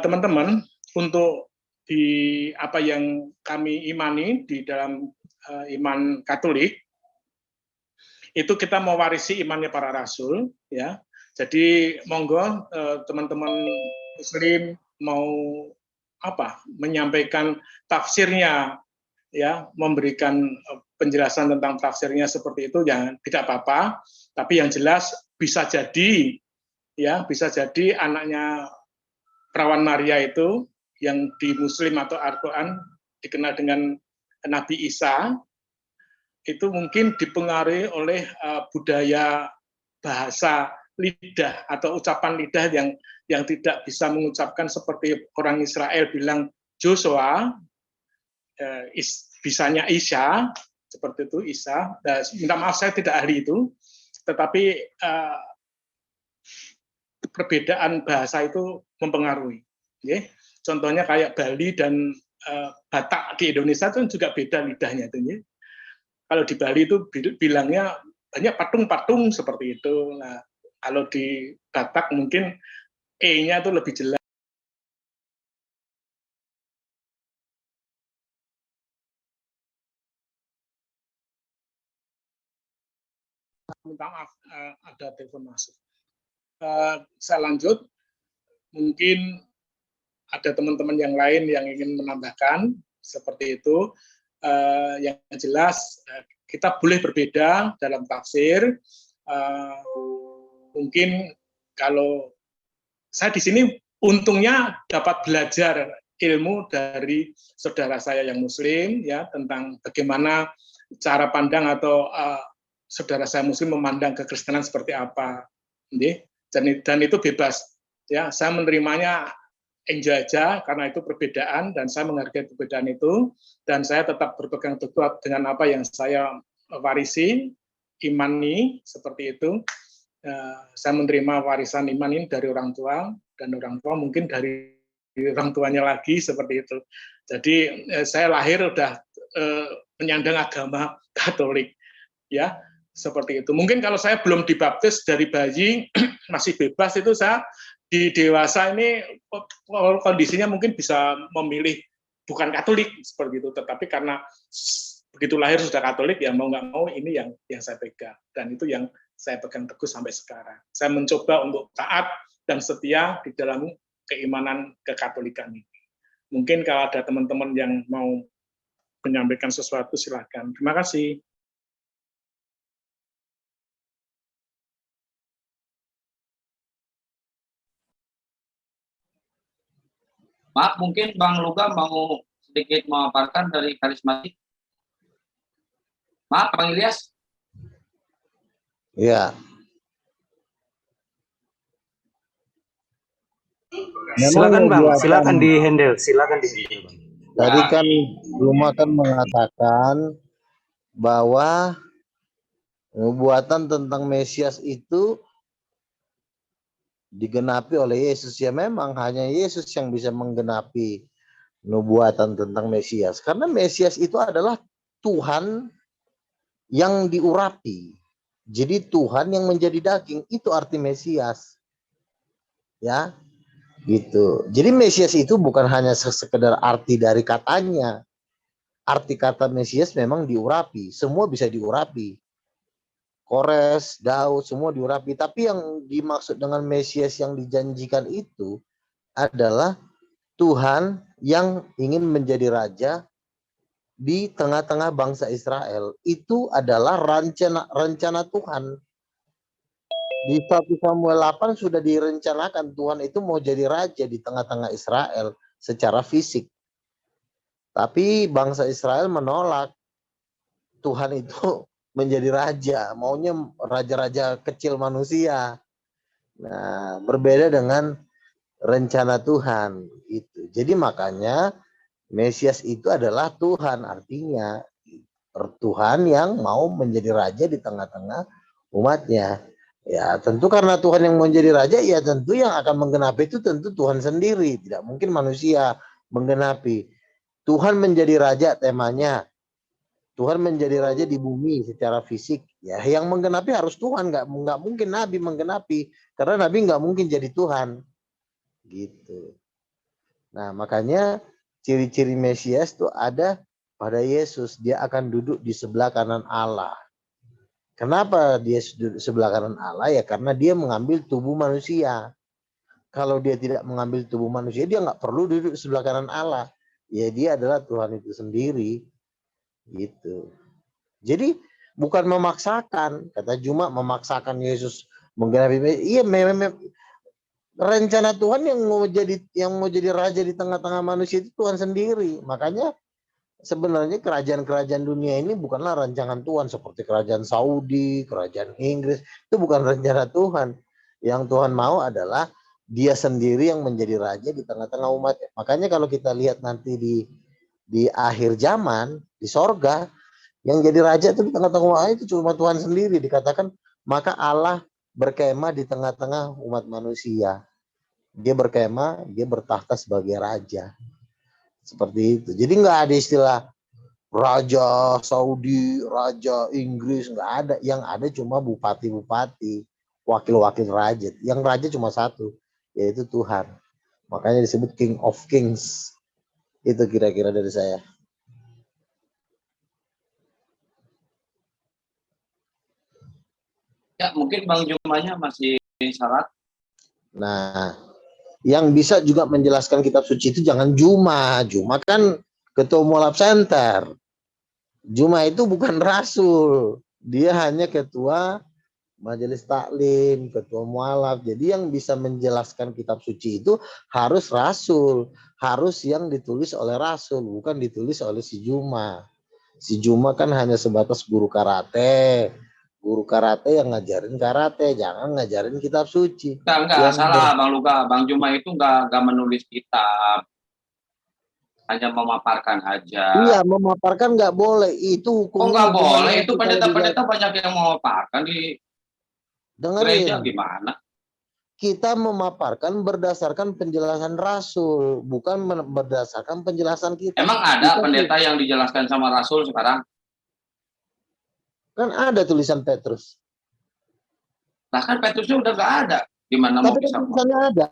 teman-teman, untuk di apa yang kami imani di dalam iman Katolik, itu kita mewarisi imannya para rasul, ya. Jadi monggo teman-teman Muslim mau menyampaikan tafsirnya, ya, memberikan penjelasan tentang tafsirnya seperti itu, ya tidak apa-apa. Tapi yang jelas bisa jadi, ya bisa jadi anaknya Perawan Maria itu yang di Muslim atau Al-Quran dikenal dengan Nabi Isa, itu mungkin dipengaruhi oleh budaya bahasa lidah atau ucapan lidah yang tidak bisa mengucapkan seperti orang Israel bilang Joshua, bisanya Isya, seperti itu Isa. Minta maaf saya tidak ahli itu, tetapi perbedaan bahasa itu mempengaruhi. Okay? Contohnya kayak Bali dan Batak di Indonesia itu juga beda lidahnya itu. Ya. Kalau di Bali itu bilangnya banyak patung-patung seperti itu. Nah, kalau di Batak mungkin E-nya itu lebih jelas. Minta maaf, ada telepon masuk. Saya lanjut. Mungkin ada teman-teman yang lain yang ingin menambahkan seperti itu. Yang jelas kita boleh berbeda dalam tafsir. Mungkin kalau saya di sini untungnya dapat belajar ilmu dari saudara saya yang Muslim, ya, tentang bagaimana cara pandang atau saudara saya Muslim memandang kekristenan seperti apa, dan itu bebas, ya. Saya menerimanya enjoy aja karena itu perbedaan dan saya menghargai perbedaan itu, dan saya tetap berpegang teguh dengan apa yang saya warisi, imani seperti itu. Saya menerima warisan iman ini dari orang tua, dan orang tua mungkin dari orang tuanya lagi, seperti itu. Jadi saya lahir udah menyandang agama Katolik, ya, seperti itu. Mungkin kalau saya belum dibaptis dari bayi masih bebas, itu saya di dewasa ini kondisinya mungkin bisa memilih bukan Katolik seperti itu, tetapi karena begitu lahir sudah Katolik, ya mau nggak mau ini yang saya pegang, dan itu yang saya pegang teguh sampai sekarang. Saya mencoba untuk taat dan setia di dalam keimanan kekatolikan ini. Mungkin kalau ada teman-teman yang mau menyampaikan sesuatu, silakan. Terima kasih. Maaf, mungkin Bang Luga mau sedikit memaparkan dari karismatik. Maaf, Bang Ilyas. Ya, memang Silakan Bang, nubuatan silakan di handle, silakan di handle Bang. tadi kan Juma kan mengatakan bahwa nubuatan tentang Mesias itu digenapi oleh Yesus. Ya memang hanya Yesus yang bisa menggenapi nubuatan tentang Mesias. Karena Mesias itu adalah Tuhan yang diurapi. Jadi Tuhan yang menjadi daging, itu arti Mesias. Ya, gitu. Jadi Mesias itu bukan hanya sekedar arti dari katanya. Arti kata Mesias memang diurapi, semua bisa diurapi. Kores, Daud, semua diurapi. Tapi yang dimaksud dengan Mesias yang dijanjikan itu adalah Tuhan yang ingin menjadi raja di tengah-tengah bangsa Israel. Itu adalah rencana Tuhan. Di 1 Samuel 8 sudah direncanakan Tuhan itu mau jadi raja di tengah-tengah Israel secara fisik. Tapi bangsa Israel menolak Tuhan itu menjadi raja, maunya raja-raja kecil manusia. Nah, berbeda dengan rencana Tuhan itu. Jadi makanya Mesias itu adalah Tuhan, artinya Tuhan yang mau menjadi raja di tengah-tengah umatnya. Ya, tentu karena Tuhan yang mau menjadi raja, ya tentu yang akan menggenapi itu tentu Tuhan sendiri. Tidak mungkin manusia menggenapi. Tuhan menjadi raja temanya. Tuhan menjadi raja di bumi secara fisik. Ya, yang menggenapi harus Tuhan, nggak mungkin Nabi menggenapi, karena Nabi nggak mungkin jadi Tuhan. Gitu. Nah, makanya ciri-ciri Mesias itu ada pada Yesus. Dia akan duduk di sebelah kanan Allah. Kenapa dia duduk di sebelah kanan Allah? Ya karena dia mengambil tubuh manusia. Kalau dia tidak mengambil tubuh manusia, dia nggak perlu duduk di sebelah kanan Allah. Ya dia adalah Tuhan itu sendiri. Gitu. Jadi bukan memaksakan, kata Juma memaksakan Yesus menggenapi. Iya, rencana Tuhan yang mau jadi raja di tengah-tengah manusia itu Tuhan sendiri. Makanya sebenarnya kerajaan-kerajaan dunia ini bukanlah rancangan Tuhan, seperti kerajaan Saudi, kerajaan Inggris, itu bukan rencana Tuhan. Yang Tuhan mau adalah dia sendiri yang menjadi raja di tengah-tengah umat. Makanya kalau kita lihat nanti di akhir zaman di sorga, yang jadi raja itu di tengah-tengah umat itu cuma Tuhan sendiri. Dikatakan maka Allah berkemah di tengah-tengah umat manusia. Dia berkemah, dia bertahta sebagai raja. Seperti itu. Jadi nggak ada istilah raja Saudi, raja Inggris, nggak ada. Yang ada cuma bupati-bupati, wakil-wakil raja. Yang raja cuma satu, yaitu Tuhan. Makanya disebut King of Kings. Itu kira-kira dari saya. Ya, mungkin Bang Jumanya masih syarat. Nah, yang bisa juga menjelaskan kitab suci itu jangan Juma. Juma kan ketua mualaf center. Juma itu bukan rasul. Dia hanya ketua majelis taklim, ketua mualaf. Jadi yang bisa menjelaskan kitab suci itu harus rasul. Harus yang ditulis oleh rasul, bukan ditulis oleh si Juma. Si Juma kan hanya sebatas guru karate. Guru karate yang ngajarin karate, jangan ngajarin kitab suci. Enggak, salah Bang Luga. Bang Juma itu enggak menulis kitab. Hanya memaparkan aja. Iya, memaparkan nggak boleh. Itu hukumnya. Oh, nggak boleh. Itu pendeta-pendeta banyak yang memaparkan di gereja, dengerin. gimana? Kita memaparkan berdasarkan penjelasan Rasul, bukan berdasarkan penjelasan kita. Emang ada pendeta yang dijelaskan sama Rasul sekarang? Kan ada tulisan Petrus. Nah kan Petrusnya udah nggak ada. Gimana mau Tapi bisa? tulisannya ada.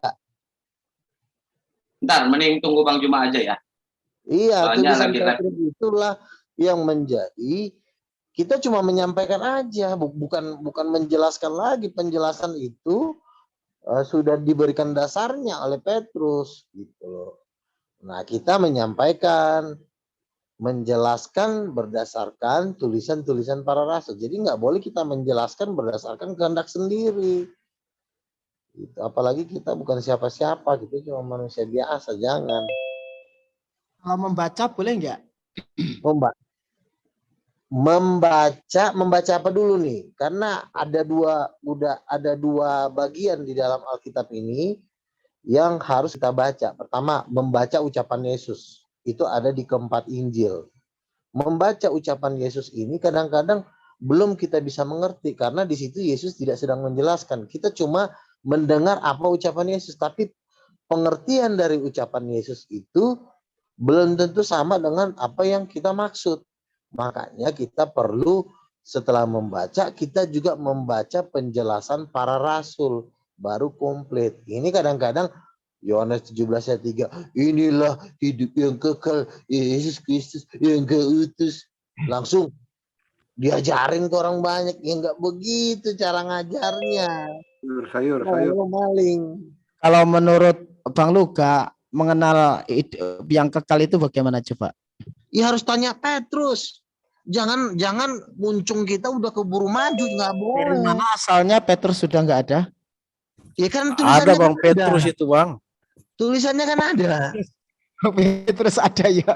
Ntar, mending tunggu Bang Juma aja ya. Iya, Soalnya tulisan Petrus itulah yang menjadi, kita cuma menyampaikan aja, bukan menjelaskan lagi. Penjelasan itu sudah diberikan dasarnya oleh Petrus gitu loh. Nah, kita menyampaikan, menjelaskan berdasarkan tulisan-tulisan para rasul. Jadi nggak boleh kita menjelaskan berdasarkan kehendak sendiri. Gitu. Apalagi kita bukan siapa-siapa, kita cuma manusia biasa. Jangan. Kalau membaca boleh nggak? Memba- membaca apa dulu nih? Karena ada dua bagian di dalam Alkitab ini yang harus kita baca. Pertama, membaca ucapan Yesus. Itu ada di keempat Injil. Membaca ucapan Yesus ini kadang-kadang belum kita bisa mengerti karena di situ Yesus tidak sedang menjelaskan. Kita cuma mendengar apa ucapan Yesus, tapi pengertian dari ucapan Yesus itu belum tentu sama dengan apa yang kita maksud. Makanya kita perlu setelah membaca, kita juga membaca penjelasan para rasul baru komplit. Ini kadang-kadang Yohanes 17 ayat 3, inilah hidup yang kekal, Yesus Kristus yang keutus. Langsung diajarin ke orang banyak, ya nggak begitu cara ngajarnya. Sayur. Maling. Kalau menurut Bang Luka, mengenal yang kekal itu bagaimana coba? Ya harus tanya Petrus. Jangan muncung kita udah keburu maju, nggak Dari boleh. mana asalnya Petrus sudah nggak ada? Ya kan Ada tulisannya Bang kan Petrus ada. itu Bang. Tulisannya kan ada. Petrus ada ya.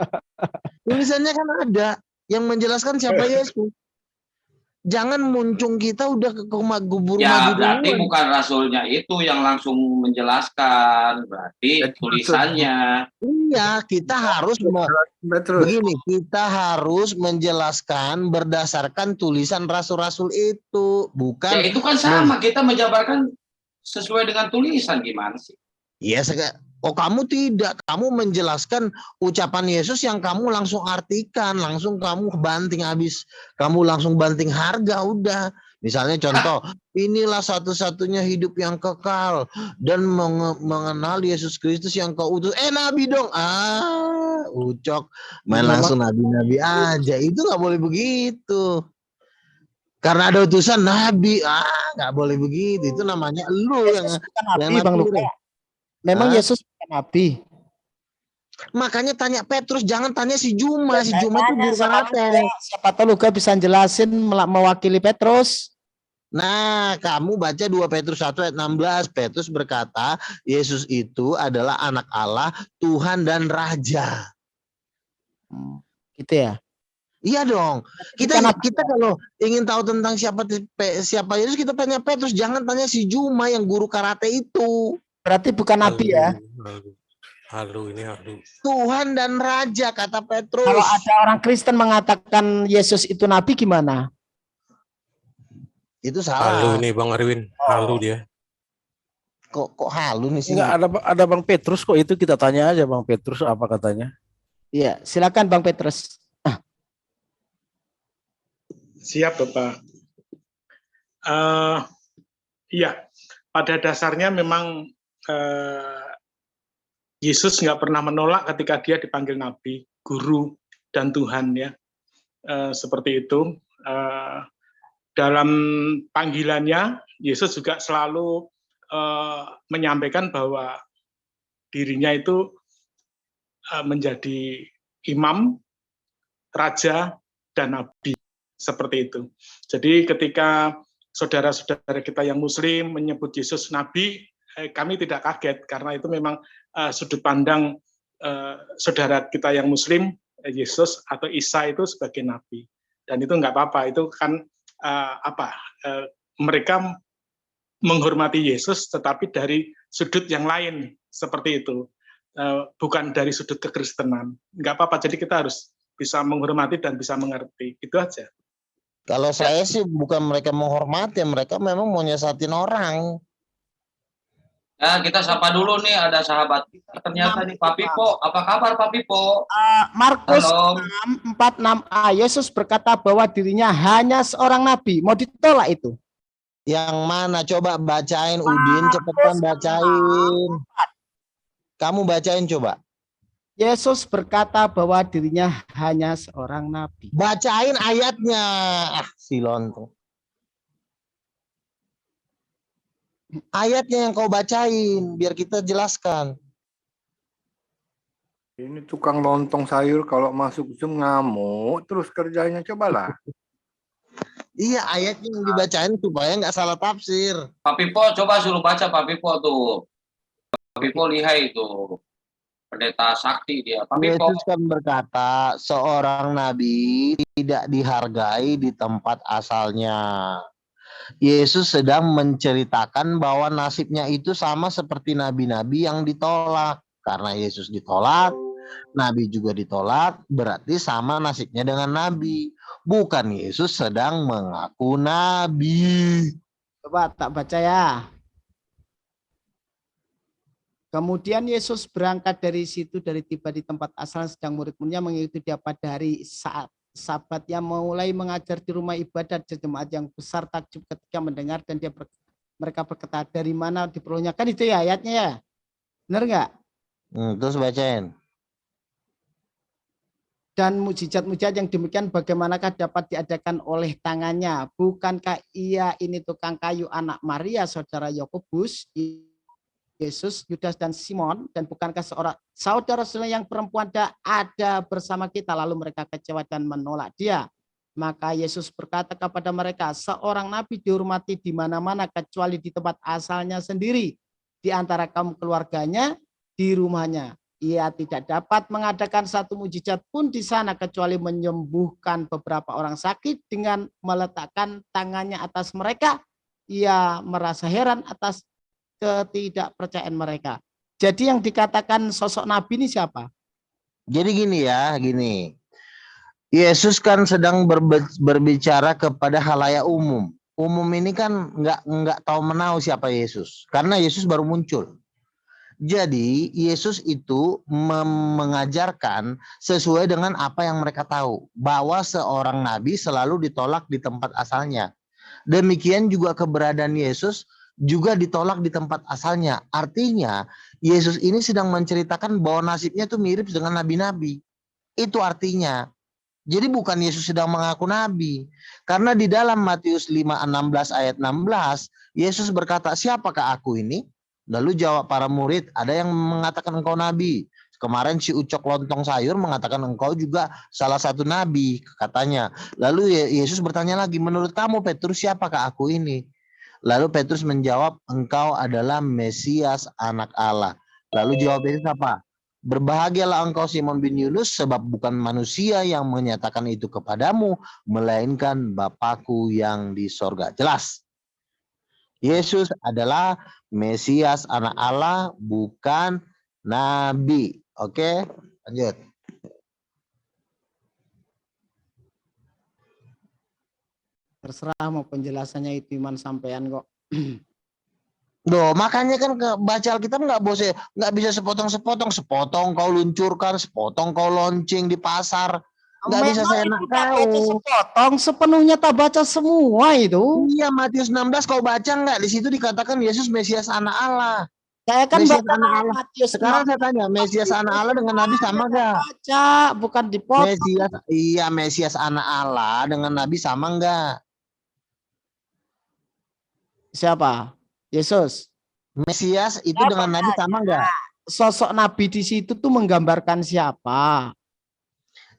Tulisannya kan ada yang menjelaskan siapa Yesus. Jangan muncung kita udah keburu Ya, maju berarti duluan. bukan rasulnya itu yang langsung menjelaskan, berarti tulisannya. Iya, kita harus Petrus. begini, kita harus menjelaskan berdasarkan tulisan rasul-rasul itu, Ya bukan. itu kan sama, kita menjabarkan sesuai dengan tulisan, gimana sih? Iya, kamu tidak, kamu menjelaskan ucapan Yesus yang kamu langsung artikan, langsung kamu banting habis, kamu langsung banting harga, udah. Misalnya contoh, inilah satu-satunya hidup yang kekal dan mengenal Yesus Kristus yang kau utus. Nabi dong, ucok, main langsung nabi-nabi aja, itu nggak boleh begitu. Karena ada utusan nabi, nggak boleh begitu, itu namanya lu yang Nabi Bang Luka. Memang Yesus bukan nabi. Makanya tanya Petrus, jangan tanya si Juma. Si Juma itu guru karate. Siapa tahu Luka bisa jelasin mewakili Petrus. Nah, kamu baca 2 Petrus 1 ayat 16. Petrus berkata, Yesus itu adalah anak Allah, Tuhan dan Raja. Gitu ya. Iya dong. Kita kalau ingin tahu tentang siapa Yesus, kita tanya Petrus, jangan tanya si Juma yang guru karate itu. Berarti bukan nabi ya. Halu. Tuhan dan Raja, kata Petrus. Kalau ada orang Kristen mengatakan Yesus itu nabi gimana? Itu salah. ini Bang Arwin. Halu dia. Kok halu nih sih? Enggak ada Bang Petrus kok, itu kita tanya aja Bang Petrus apa katanya. Iya, silakan Bang Petrus. Siap Bapak. Iya, pada dasarnya memang Yesus nggak pernah menolak ketika dia dipanggil nabi, guru, dan Tuhan ya. Seperti itu. Dalam panggilannya, Yesus juga selalu menyampaikan bahwa dirinya itu menjadi imam, raja, dan nabi. Seperti itu. Jadi ketika saudara-saudara kita yang muslim menyebut Yesus nabi, kami tidak kaget karena itu memang sudut pandang saudara kita yang muslim, Yesus atau Isa itu sebagai nabi. Dan itu nggak apa-apa, itu kan mereka menghormati Yesus tetapi dari sudut yang lain, seperti itu. Bukan dari sudut kekristenan. Nggak apa-apa, jadi kita harus bisa menghormati dan bisa mengerti. Itu aja. Kalau saya sih bukan mereka menghormati, mereka memang mau nyesatin orang. Nah, kita sapa dulu nih, ada sahabat kita ternyata nih, Pak Pipo. Apa kabar Pak Pipo? Markus Halo. 6:46a, Yesus berkata bahwa dirinya hanya seorang nabi. Mau ditolak itu? Yang mana? Coba bacain, Udin, cepetan bacain. Kamu bacain coba. Yesus berkata bahwa dirinya hanya seorang nabi. Bacain ayatnya. Si lontong. Ayatnya yang kau bacain, biar kita jelaskan. Ini tukang lontong sayur kalau masuk Zoom ngamuk terus kerjanya, cobalah. Iya, ayatnya yang dibacain supaya nggak salah tafsir. Pak Pipo coba suruh baca Pak Pipo tuh. Pak Pipo lihai itu. Pendeta sakti dia. Pak Pipo. Yesus kan berkata, seorang nabi tidak dihargai di tempat asalnya. Yesus sedang menceritakan bahwa nasibnya itu sama seperti nabi-nabi yang ditolak. Karena Yesus ditolak, nabi juga ditolak, berarti sama nasibnya dengan nabi. Bukan Yesus sedang mengaku nabi. Coba tak baca ya. Kemudian Yesus berangkat dari situ, dari tiba di tempat asal, sedang murid-muridnya mengikuti dia pada hari saat Sabat yang mulai mengajar di rumah ibadat. Jemaat yang besar takjub ketika mendengar, dan mereka berkata, dari mana diperolehnya? Kan itu ya ayatnya ya, benar nggak? Terus bacain. Dan mujizat-mujizat yang demikian bagaimanakah dapat diadakan oleh tangannya? Bukankah ia ini tukang kayu, anak Maria, saudara Yakobus, Yesus, Yudas, dan Simon? Dan bukankah seorang saudara-saudara yang perempuan ada bersama kita? Lalu mereka kecewa dan menolak dia. Maka Yesus berkata kepada mereka, seorang nabi dihormati di mana-mana kecuali di tempat asalnya sendiri, di antara kaum keluarganya, di rumahnya. Ia tidak dapat mengadakan satu mujizat pun di sana kecuali menyembuhkan beberapa orang sakit dengan meletakkan tangannya atas mereka. Ia merasa heran atas ketidakpercayaan mereka. Jadi yang dikatakan sosok nabi ini siapa? Jadi gini ya, gini. Yesus kan sedang berbicara kepada halayak umum. Umum ini kan nggak tahu menahu siapa Yesus, karena Yesus baru muncul. Jadi Yesus itu mengajarkan sesuai dengan apa yang mereka tahu, bahwa seorang nabi selalu ditolak di tempat asalnya. Demikian juga keberadaan Yesus juga ditolak di tempat asalnya. Artinya Yesus ini sedang menceritakan bahwa nasibnya itu mirip dengan nabi-nabi. Itu artinya. Jadi bukan Yesus sedang mengaku nabi. Karena di dalam Matius 5:16 ayat 16, Yesus berkata, siapakah aku ini? Lalu jawab para murid, ada yang mengatakan engkau nabi. Kemarin si Ucok Lontong Sayur mengatakan engkau juga salah satu nabi, katanya. Lalu Yesus bertanya lagi, menurut kamu Petrus siapakah aku ini? Lalu Petrus menjawab, engkau adalah Mesias, anak Allah. Lalu jawab Yesus apa? Berbahagialah engkau Simon bin Yunus, sebab bukan manusia yang menyatakan itu kepadamu, melainkan Bapakku yang di sorga. Jelas. Yesus adalah Mesias, anak Allah, bukan nabi. Oke, lanjut. Terserah mau penjelasannya itu iman sampean kok. Loh, makanya kan baca Alkitab nggak bisa sepotong kau luncurkan, sepotong kau launching di pasar. Nggak bisa seenak kau. Sepotong, sepenuhnya tak baca semua itu. Iya, Matius 16 kau baca nggak? Di situ dikatakan Yesus Mesias anak Allah. Saya kan Mesias baca anak Allah. Matius Sekarang 6. saya tanya, Mesias anak Allah dengan Nabi sama nggak? Baca, bukan dipotong. Mesias anak Allah dengan Nabi sama nggak? Siapa? Yesus. Mesias itu dengan Nabi sama nggak? Sosok Nabi di situ tuh menggambarkan siapa?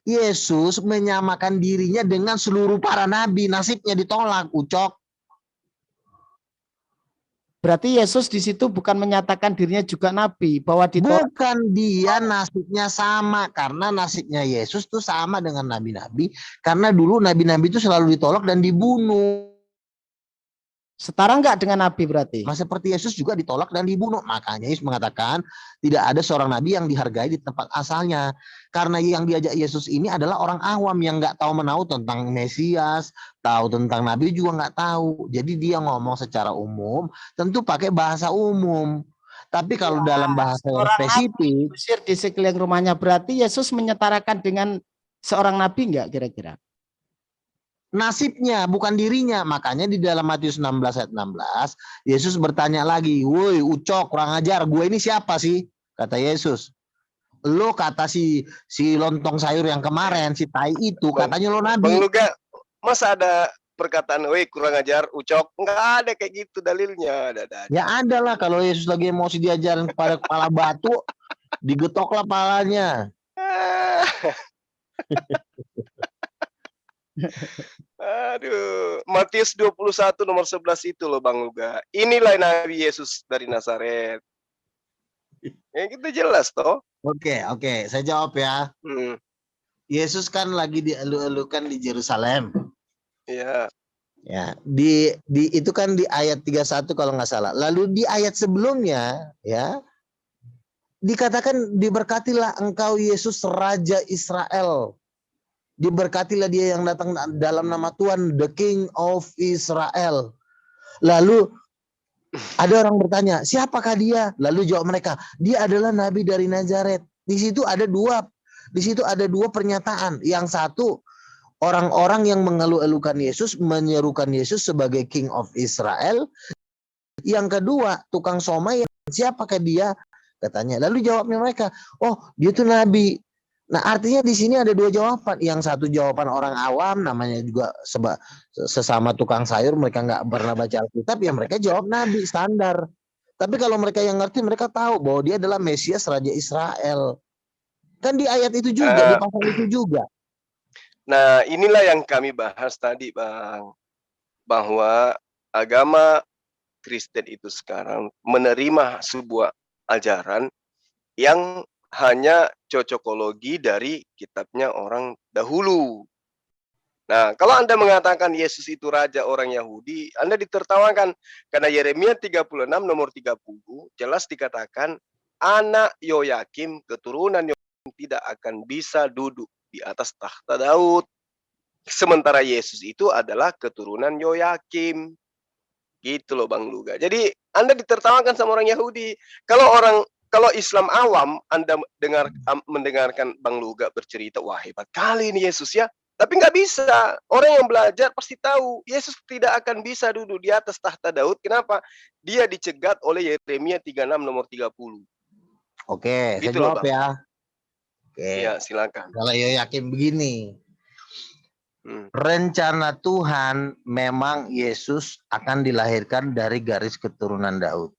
Yesus menyamakan dirinya dengan seluruh para nabi, nasibnya ditolak, Ucok. Berarti Yesus di situ bukan menyatakan dirinya juga nabi, bahwa ditolak. Bukan, dia nasibnya sama, karena nasibnya Yesus tuh sama dengan nabi-nabi, karena dulu nabi-nabi itu selalu ditolak dan dibunuh. Setara enggak dengan nabi berarti? Nah, seperti Yesus juga ditolak dan dibunuh. Makanya Yesus mengatakan tidak ada seorang nabi yang dihargai di tempat asalnya. Karena yang diajak Yesus ini adalah orang awam yang nggak tahu menahu tentang Mesias, tahu tentang nabi juga nggak tahu. Jadi dia ngomong secara umum, tentu pakai bahasa umum. Tapi kalau dalam bahasa yang spesifik, di sekeliling rumahnya, berarti Yesus menyetarakan dengan seorang nabi enggak kira-kira? Nasibnya bukan dirinya. Makanya di dalam Matius 16 ayat 16 Yesus bertanya lagi, woi Ucok kurang ajar, gue ini siapa sih? Kata Yesus, lo kata si lontong sayur yang kemarin, si tai itu, katanya lo nabi. Bang Luka, masa ada perkataan woi kurang ajar Ucok? Nggak ada kayak gitu dalilnya. Ya ada lah, kalau Yesus lagi emosi diajarin kepada kepala batu, digetoklah palanya. Aduh, Matius 21 nomor 11 itu loh Bang Luga. Inilah Nabi Yesus dari Nazaret. Ya itu jelas toh. Oke, saya jawab ya. Hmm, Yesus kan lagi dielu-elukan di Yerusalem. ya. Ya, di itu kan di ayat 31 kalau nggak salah. Lalu di ayat sebelumnya ya dikatakan diberkatilah engkau Yesus Raja Israel. Diberkatilah dia yang datang dalam nama Tuhan, the King of Israel. Lalu ada orang bertanya, siapakah dia? Lalu jawab mereka, dia adalah nabi dari Nazaret. Di situ ada dua pernyataan. Yang satu, orang-orang yang mengeluh-elukan Yesus, menyerukan Yesus sebagai King of Israel. Yang kedua, tukang somai, siapakah dia? Katanya. Lalu jawabnya mereka, oh dia itu nabi. Nah artinya di sini ada dua jawaban. Yang satu jawaban orang awam, namanya juga sesama tukang sayur, mereka nggak pernah baca Alkitab, ya mereka jawab nabi standar. Tapi kalau mereka yang ngerti, mereka tahu bahwa dia adalah Mesias Raja Israel. Kan di ayat itu juga, di pasal itu juga. Nah, inilah yang kami bahas tadi, Bang. Bahwa agama Kristen itu sekarang menerima sebuah ajaran yang hanya cocokologi dari kitabnya orang dahulu. Nah, kalau Anda mengatakan Yesus itu raja orang Yahudi, Anda ditertawakan karena Yeremia 36 nomor 30 jelas dikatakan anak Yoyakim, keturunan Yoyakim tidak akan bisa duduk di atas tahta Daud. Sementara Yesus itu adalah keturunan Yoyakim. Gitu loh Bang Luga. Jadi Anda ditertawakan sama orang Yahudi. Kalau Islam awam, Anda mendengarkan Bang Luga bercerita, wah hebat kali ini Yesus ya. Tapi nggak bisa. Orang yang belajar pasti tahu Yesus tidak akan bisa duduk di atas tahta Daud. Kenapa? Dia dicegat oleh Yeremia 36 nomor 30. Oke, saya Gitu loh, jawab Bang. ya. Oke. Ya, silakan. Kalau yakin begini, rencana Tuhan memang Yesus akan dilahirkan dari garis keturunan Daud.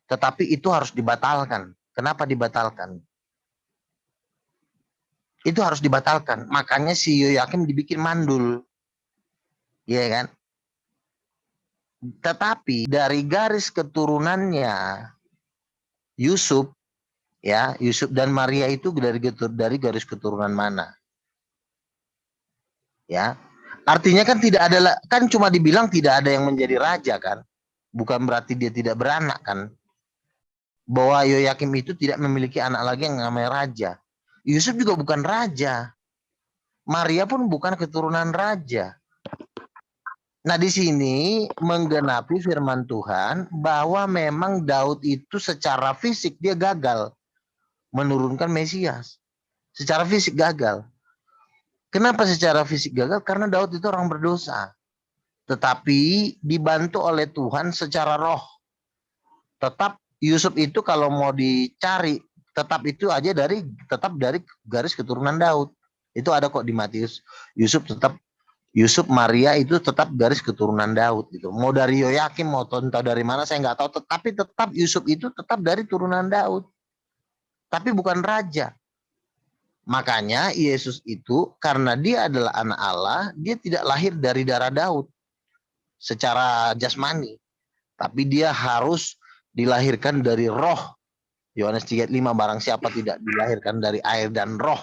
Tetapi itu harus dibatalkan. Kenapa dibatalkan? Itu harus dibatalkan. Makanya si Yoyakim dibikin mandul. Iya kan? Tetapi dari garis keturunannya Yusuf, ya, Yusuf dan Maria itu dari garis keturunan mana? Ya. Artinya kan tidak ada, kan cuma dibilang tidak ada yang menjadi raja kan? Bukan berarti dia tidak beranak kan? Bahwa Yoyakim itu tidak memiliki anak lagi yang namanya raja. Yusuf juga bukan raja. Maria pun bukan keturunan raja. Nah di sini menggenapi firman Tuhan bahwa memang Daud itu secara fisik dia gagal menurunkan Mesias. Secara fisik gagal. Kenapa secara fisik gagal? Karena Daud itu orang berdosa. Tetapi dibantu oleh Tuhan secara roh. Tetap Yusuf itu kalau mau dicari tetap itu aja tetap dari garis keturunan Daud. Itu ada kok di Matius. Yusuf Maria itu tetap garis keturunan Daud gitu. Mau dari Yoyakim mau entah dari mana saya nggak tahu, tetapi tetap Yusuf itu tetap dari turunan Daud. Tapi bukan raja. Makanya Yesus itu karena dia adalah anak Allah, dia tidak lahir dari darah Daud secara jasmani. Tapi dia harus dilahirkan dari roh. Yohanes 3:5 barang siapa tidak dilahirkan dari air dan roh.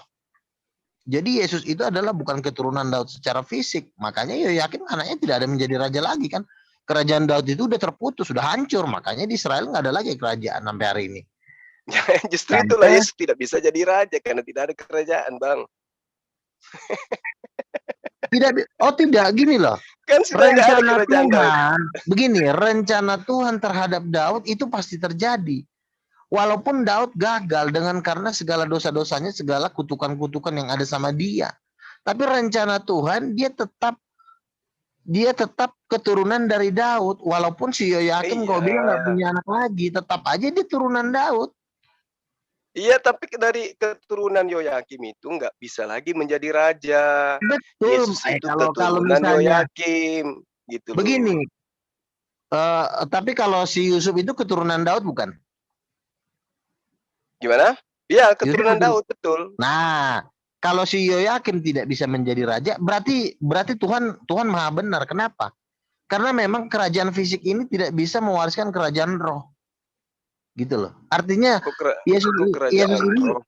Jadi Yesus itu adalah bukan keturunan Daud secara fisik. Makanya Yoyakim anaknya tidak ada menjadi raja lagi kan. Kerajaan Daud itu udah terputus, sudah hancur. Makanya di Israel nggak ada lagi kerajaan sampai hari ini. Justru itulah Yesus tidak bisa jadi raja karena tidak ada kerajaan, Bang. Tidak gini loh. Kan sudah nggak ada kerajaan Tuhan, begini, rencana Tuhan terhadap Daud itu pasti terjadi. Walaupun Daud gagal karena segala dosa-dosanya, segala kutukan-kutukan yang ada sama dia. Tapi rencana Tuhan dia tetap keturunan dari Daud. Walaupun si Yoyakim kau bilang nggak punya anak lagi, tetap aja dia turunan Daud. Iya, tapi dari keturunan Yoyakim itu nggak bisa lagi menjadi raja. Betul. Yesus itu kalau keturunan misalnya Yoyakim, gitu. Begini, tapi kalau si Yusuf itu keturunan Daud bukan? Gimana? Iya, keturunan Daud, betul. Nah, Kalau si Yoyakim tidak bisa menjadi raja, berarti Tuhan Maha benar. Kenapa? Karena memang kerajaan fisik ini tidak bisa mewariskan kerajaan roh. Gitu loh. Artinya Kok Yesus kok Yesus kerajaan ini roh?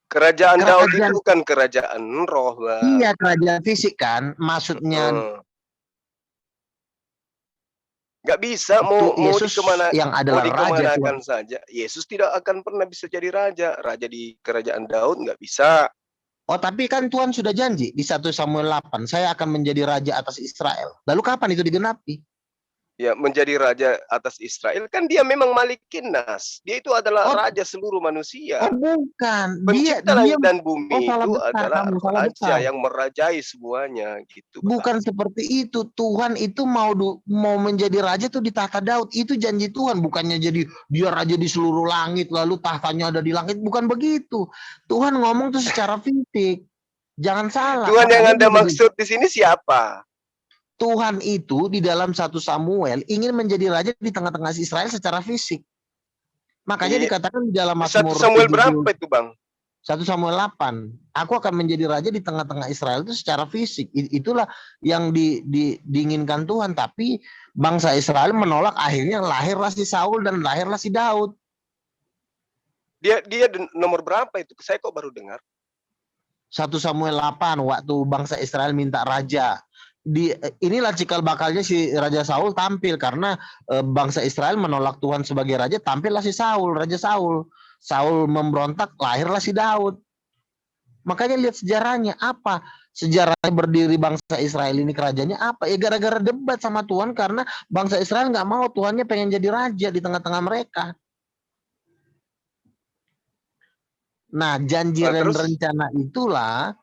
Kerajaan Daud itu kerajaan, bukan kerajaan roh, Bang. iya kerajaan fisik kan, maksudnya Nggak bisa itu mau Yesus yang mau adalah raja Tuhan. dikemanakan saja. Yesus tidak akan pernah bisa jadi raja. Raja di kerajaan Daud nggak bisa. Oh, tapi kan Tuhan sudah janji di 1 Samuel 8, saya akan menjadi raja atas Israel. Lalu kapan itu digenapi? Ya, menjadi raja atas Israel kan dia memang Malikin Nas. Dia itu adalah Oh, raja seluruh manusia. oh bukan. Pencipta langit dan bumi salah itu besar adalah kamu, salah raja besar. yang merajai semuanya gitu. Bang. Bukan seperti itu. Tuhan itu mau menjadi raja tuh di tahta Daud. Itu janji Tuhan, bukannya jadi dia raja di seluruh langit lalu tahtanya ada di langit, bukan begitu. Tuhan ngomong tuh secara fisik. Jangan salah. Tuhan yang Makanya Anda maksud di sini siapa? Tuhan itu di dalam 1 Samuel ingin menjadi raja di tengah-tengah Israel secara fisik. Makanya Iya. dikatakan di dalam 1 Mazmur Samuel 70, berapa itu, Bang? 1 Samuel 8, aku akan menjadi raja di tengah-tengah Israel itu secara fisik. Itulah yang diinginkan Tuhan. Tapi bangsa Israel menolak, akhirnya lahirlah si Saul dan lahirlah si Daud. Dia nomor berapa itu? Saya kok baru dengar. 1 Samuel 8, waktu bangsa Israel minta raja. Inilah cikal bakalnya si Raja Saul tampil, karena bangsa Israel menolak Tuhan sebagai raja, tampillah si Saul, Raja Saul. Saul memberontak, lahirlah si Daud. Makanya lihat sejarahnya apa? Sejarahnya berdiri bangsa Israel ini kerajaannya apa? Ya gara-gara debat sama Tuhan, karena bangsa Israel nggak mau, Tuhannya pengen jadi raja di tengah-tengah mereka. Nah, janji dan rencana itulah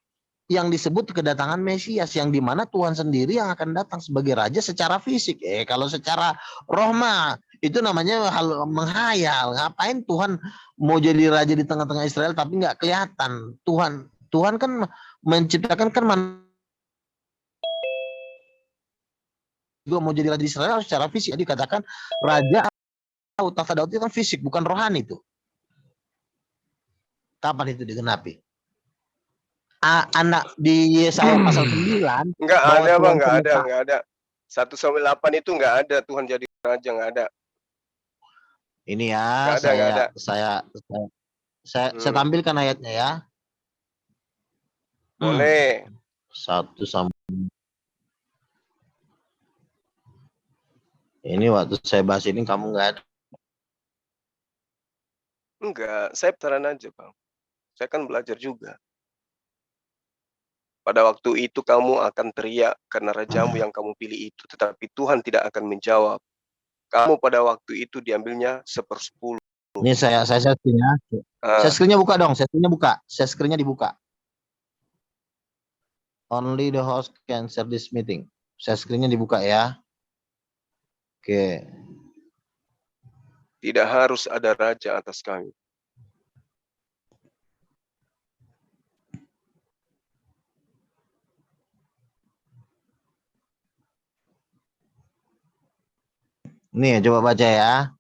yang disebut kedatangan Mesias, yang dimana Tuhan sendiri yang akan datang sebagai raja secara fisik. Kalau secara roh mah itu namanya hal menghayal. Ngapain Tuhan mau jadi raja di tengah-tengah Israel tapi nggak kelihatan? Tuhan kan menciptakan kan juga mau jadi raja di Israel secara fisik. Dikatakan raja tahta Daud itu kan fisik, bukan rohani itu. Kapan itu digenapi? Anak di Yesaya pasal 9. Enggak ada, Bang, enggak ada. 1 Samuel 8 itu enggak ada Tuhan jadi raja, enggak ada. Ini ya, saya tampilkan ayatnya ya. Boleh. 1 Samuel. Ini waktu saya bahas ini kamu enggak ada. Enggak, saya putaran aja, Bang. Saya kan belajar juga. Pada waktu itu kamu akan teriak karena rajamu yang kamu pilih itu, tetapi Tuhan tidak akan menjawab. Kamu pada waktu itu diambilnya 1/10. Ini saya screen-nya. Saya screen-nya buka dong, saya screen-nya buka. Saya screen-nya dibuka. Only the host can share this meeting. Saya screen-nya dibuka ya. Oke. Tidak harus ada raja atas kami. Nih, coba baca ya.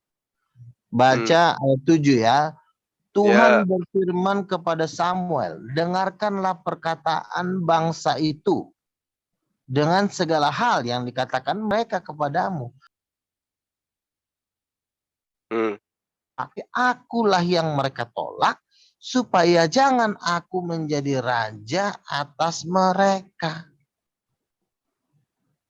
Baca ayat 7 ya. Tuhan berfirman kepada Samuel, dengarkanlah perkataan bangsa itu dengan segala hal yang dikatakan mereka kepadamu. Tapi akulah yang mereka tolak, supaya jangan aku menjadi raja atas mereka.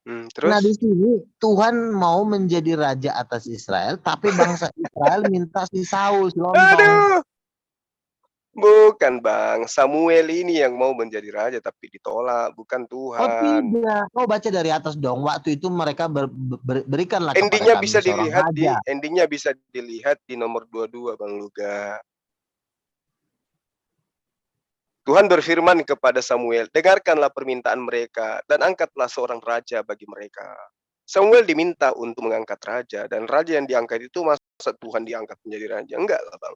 Terus? Nah, di sini Tuhan mau menjadi raja atas Israel, tapi bangsa Israel minta si Saul, si lontong. Aduh. Bukan, Bang. Samuel ini yang mau menjadi raja tapi ditolak, bukan Tuhan. Oh tidak, kau baca dari atas dong. Waktu itu mereka berikanlah endingnya kepada kami bisa seorang dilihat raja. Endingnya bisa dilihat di nomor 22, Bang Luga. Tuhan berfirman kepada Samuel, dengarkanlah permintaan mereka dan angkatlah seorang raja bagi mereka. Samuel diminta untuk mengangkat raja, dan raja yang diangkat itu masa Tuhan diangkat menjadi raja? Enggak lah, Bang.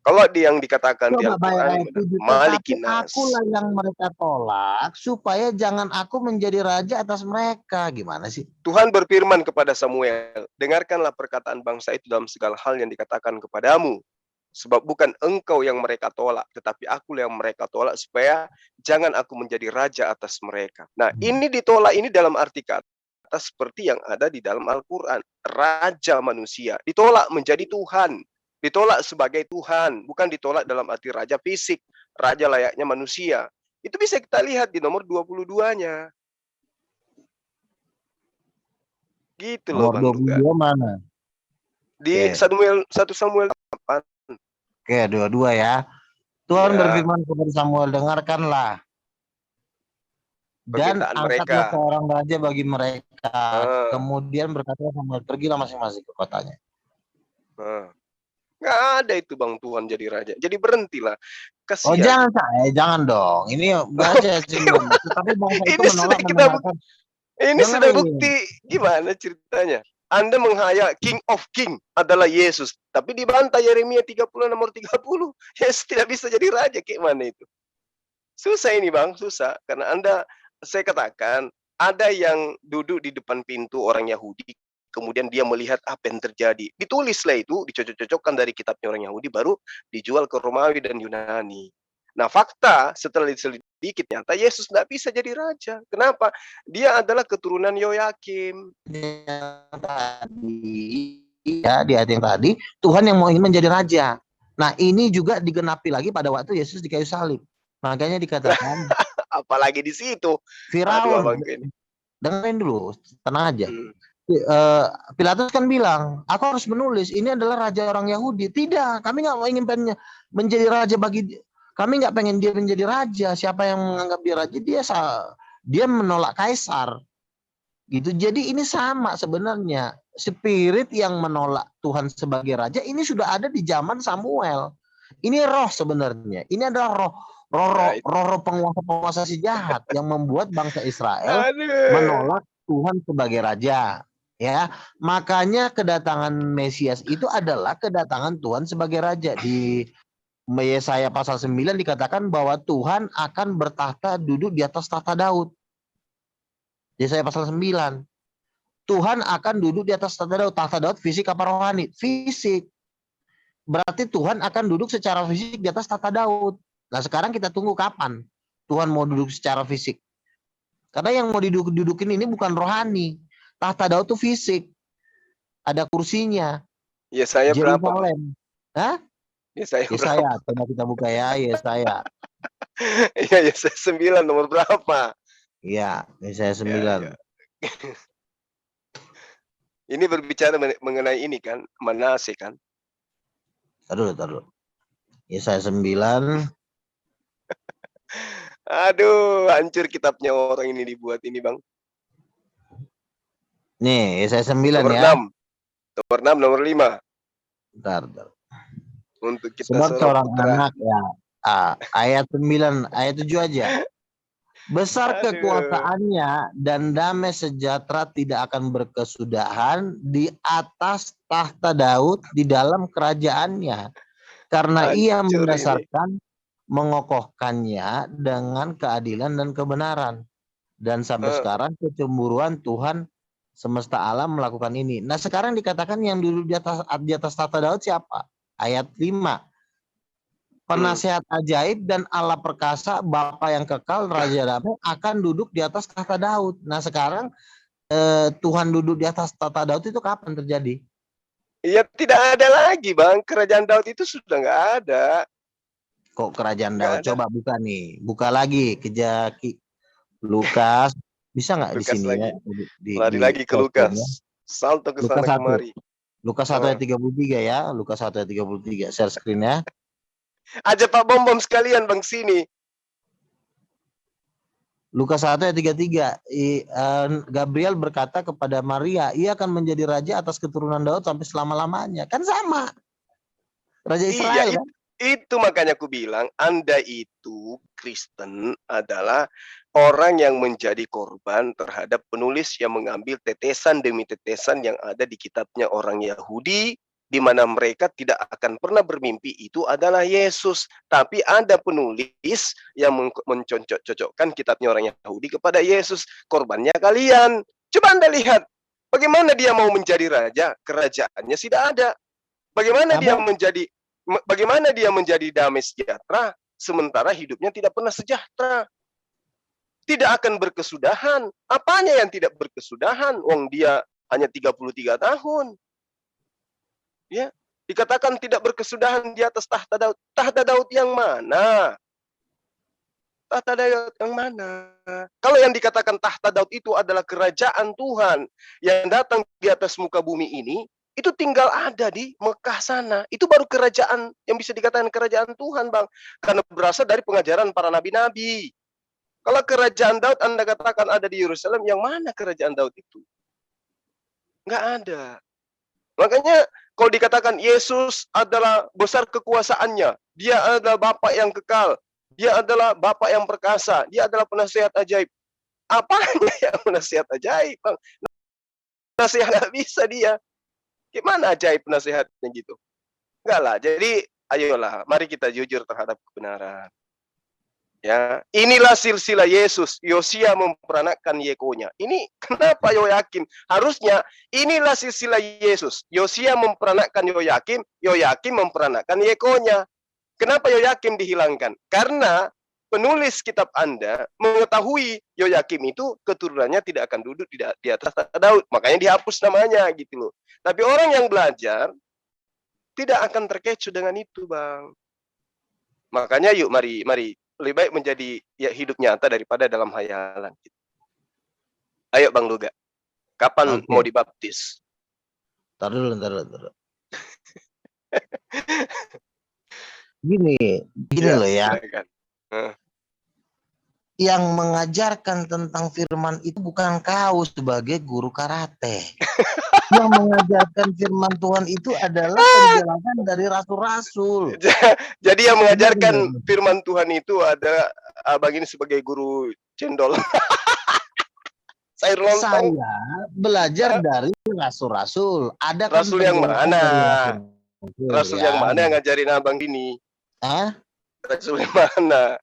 Kalau yang dikatakan di Al-Quran, Malikin Nas. Akulah yang mereka tolak, supaya jangan aku menjadi raja atas mereka. Gimana sih? Tuhan berfirman kepada Samuel, dengarkanlah perkataan bangsa itu dalam segala hal yang dikatakan kepadamu. Sebab bukan engkau yang mereka tolak, tetapi aku yang mereka tolak supaya jangan aku menjadi raja atas mereka. Nah, ini ditolak ini dalam arti kata seperti yang ada di dalam Al-Quran. Raja manusia, ditolak menjadi Tuhan. Ditolak sebagai Tuhan, bukan ditolak dalam arti raja fisik, raja layaknya manusia. Itu bisa kita lihat di nomor 22-nya. Gitu loh Nomor Bang Luka. 22 mana? Di Oke. 1 Samuel 8. Oke, 22 ya. Tuhan Ya, berfirman kepada Samuel, dengarkanlah dan permintaan angkatlah mereka. seorang raja bagi mereka. Ah, Kemudian berkata Samuel, pergilah masing-masing ke kotanya. ah. Nggak ada itu Bang Tuhan jadi raja. Jadi berhentilah. Oh Kasihan. jangan dong. Ini baca sebelum. Tetapi bangsa itu Ini sudah menolak kita mendengarkan. ini sudah Dengerin. bukti. Gimana ceritanya? Anda menghayal King of King adalah Yesus. Tapi dibantah Yeremia 30 nomor 30. Yesus tidak bisa jadi raja. Kayak mana itu? Susah ini Bang, susah. Karena saya katakan, ada yang duduk di depan pintu orang Yahudi, kemudian dia melihat apa yang terjadi. Ditulislah itu, dicocok-cocokkan dari kitabnya orang Yahudi, baru dijual ke Romawi dan Yunani. Nah, fakta setelah diselidiki ternyata Yesus tidak bisa jadi raja. Kenapa? Dia adalah keturunan Yoyakim. Ya, di ayat yang tadi, Tuhan yang mau ingin menjadi raja. Nah, ini juga digenapi lagi pada waktu Yesus di kayu salib. Makanya dikatakan Apalagi di situ. Aduh, Firaun, abang ini. dengerin dulu, tenang aja. Hmm. Pilatus kan bilang, aku harus menulis ini adalah raja orang Yahudi. Tidak, kami nggak ingin menjadi raja bagi, kami nggak pengen dia menjadi raja. Siapa yang menganggap dia raja, dia menolak kaisar. Gitu. Jadi ini sama sebenarnya. Spirit yang menolak Tuhan sebagai raja ini sudah ada di zaman Samuel. Ini roh sebenarnya. Ini adalah roh penguasa si jahat yang membuat bangsa Israel menolak Tuhan sebagai raja. Ya, makanya kedatangan Mesias itu adalah kedatangan Tuhan sebagai raja. Di Yesaya pasal 9 dikatakan bahwa Tuhan akan bertahta duduk di atas tahta Daud. Yesaya pasal 9. Tuhan akan duduk di atas tahta Daud. Tahta Daud fisik apa rohani? Fisik. Berarti Tuhan akan duduk secara fisik di atas tahta Daud. Nah, sekarang kita tunggu kapan Tuhan mau duduk secara fisik. Karena yang mau didudukin ini bukan rohani. Tahta Daud itu fisik. Ada kursinya. Yesaya berapa? Hah? Yesaya. Coba kita buka ya, Yesaya. Iya, Yesaya 9 nomor berapa? Iya, Yesaya 9. Ya. Ini berbicara mengenai ini kan, Manase kan? Taruh. Yesaya 9. Aduh, hancur kitabnya orang ini dibuat ini, Bang. Nih, Yesaya 9 nomor ya. 6. Nomor 6, nomor 5. Bentar. Untuk kita sebab seorang putra. anak ya. Ayat 9, ayat 7 aja. Besar kekuasaannya dan damai sejahtera tidak akan berkesudahan di atas tahta Daud di dalam kerajaannya. Karena ia mendasarkan mengokohkannya dengan keadilan dan kebenaran. Dan sampai sekarang kecemburuan Tuhan semesta alam melakukan ini. Nah, sekarang dikatakan yang duduk di atas tahta Daud siapa? Ayat 5. Penasehat ajaib dan Allah perkasa, Bapa yang kekal, Raja damai akan duduk di atas tahta Daud. Nah, sekarang Tuhan duduk di atas tahta Daud itu kapan terjadi? Iya, tidak ada lagi, Bang. Kerajaan Daud itu sudah nggak ada. Kok kerajaan Daud? Coba buka nih. Buka lagi kejaki Lukas. Bisa nggak di sini lagi. ya? Lari lagi ke Lukas. Ya. Salto ke sana kemari. Lukas 1 ayat 33 ya. Lukas 1 ayat 33. Share screen ya. Aja Pak Bom sekalian Bang sini. Lukas 1 ayat 33. Gabriel berkata kepada Maria, ia akan menjadi raja atas keturunan Daud sampai selama-lamanya. Kan sama. Raja Israel kan? Itu makanya aku bilang, Anda itu Kristen adalah orang yang menjadi korban terhadap penulis yang mengambil tetesan demi tetesan yang ada di kitabnya orang Yahudi, di mana mereka tidak akan pernah bermimpi itu adalah Yesus. Tapi ada penulis yang mencocok-cocokkan kitabnya orang Yahudi kepada Yesus. Korbannya kalian. Coba Anda lihat, bagaimana dia mau menjadi raja, kerajaannya tidak ada. Bagaimana dia menjadi Bagaimana dia menjadi damai sejahtera sementara hidupnya tidak pernah sejahtera? Tidak akan berkesudahan. Apanya yang tidak berkesudahan? Wong dia hanya 33 tahun. Ya, dikatakan tidak berkesudahan di atas tahta Daud. Tahta Daud yang mana? Tahta Daud yang mana? Kalau yang dikatakan tahta Daud itu adalah kerajaan Tuhan yang datang di atas muka bumi ini, itu tinggal ada di Mekah sana. Itu baru kerajaan yang bisa dikatakan kerajaan Tuhan, Bang. Karena berasal dari pengajaran para nabi-nabi. Kalau kerajaan Daud Anda katakan ada di Yerusalem, yang mana kerajaan Daud itu? Nggak ada. Makanya kalau dikatakan Yesus adalah besar kekuasaannya, dia adalah Bapa yang kekal, dia adalah Bapa yang perkasa, dia adalah penasihat ajaib. Apanya yang penasihat ajaib, Bang? Nasihat nggak bisa dia. Gimana ajaib nasihatnya gitu? Enggak lah. Jadi ayolah, mari kita jujur terhadap kebenaran. Ya, inilah silsilah Yesus. Yosia memperanakkan Yekonya. Ini kenapa Yoyakim? Harusnya inilah silsilah Yesus. Yosia memperanakkan Yoyakim, Yoyakim memperanakkan Yekonya. Kenapa Yoyakim dihilangkan? Karena penulis kitab Anda mengetahui Yoyakim itu keturunannya tidak akan duduk di atas Daud. Makanya dihapus namanya gitu loh. Tapi orang yang belajar tidak akan terkecoh dengan itu, Bang. Makanya yuk mari lebih baik menjadi ya hidup nyata daripada dalam hayalan. Ayo Bang Luga. Kapan mau dibaptis? Ntar dulu. Gini loh ya. Silakan. Yang mengajarkan tentang firman itu bukan kau sebagai guru karate. Yang mengajarkan firman Tuhan itu adalah penjelasan dari rasul-rasul. Jadi yang mengajarkan firman Tuhan itu ada Abang ini sebagai guru cendol. Saya belajar dari rasul-rasul. Ada rasul yang mana? Rasul yang mana yang ngajarin Abang ini? Rasul yang mana?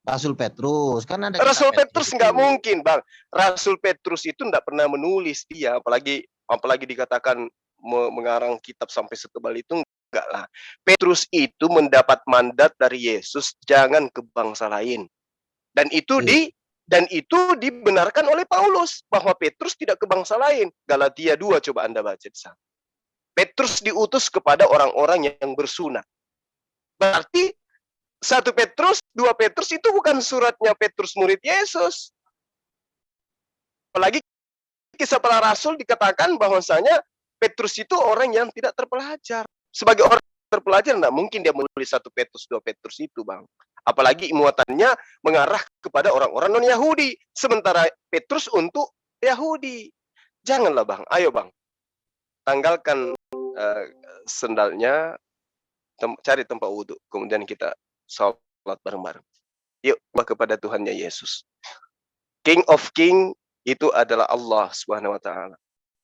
Rasul Petrus, kan ada Rasul Petrus nggak mungkin, Bang. Rasul Petrus itu nggak pernah menulis dia, apalagi dikatakan mengarang kitab sampai setebal itu, enggak lah. Petrus itu mendapat mandat dari Yesus, jangan ke bangsa lain. Dan itu dibenarkan oleh Paulus bahwa Petrus tidak ke bangsa lain. Galatia 2 coba Anda baca di sana. Petrus diutus kepada orang-orang yang bersunat. Berarti 1 Petrus, 2 Petrus itu bukan suratnya Petrus murid Yesus. Apalagi kisah para rasul dikatakan bahwasanya Petrus itu orang yang tidak terpelajar. Sebagai orang terpelajar tidak mungkin dia menulis 1 Petrus, 2 Petrus itu, Bang. Apalagi muatannya mengarah kepada orang-orang non-Yahudi. Sementara Petrus untuk Yahudi. Janganlah, Bang. Ayo, Bang. Tanggalkan sendalnya, cari tempat wudhu. Kemudian kita salat bareng-bareng. Yuk, kepada Tuhannya Yesus. King of King itu adalah Allah Subhanahu wa taala.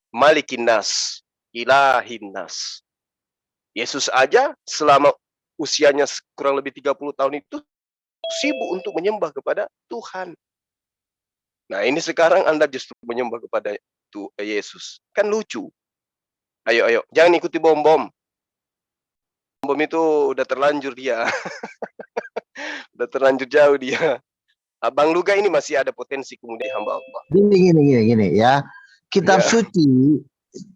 Malikin nas, ilahin nas. Yesus aja selama usianya kurang lebih 30 tahun itu sibuk untuk menyembah kepada Tuhan. Nah, ini sekarang Anda justru menyembah kepada Yesus. Kan lucu. Ayo, jangan ikuti bom-bom. Bom itu udah terlanjur dia. Udah terlanjur jauh dia. Abang Luga ini masih ada potensi kemudian hamba Allah. Gini ya. Kitab suci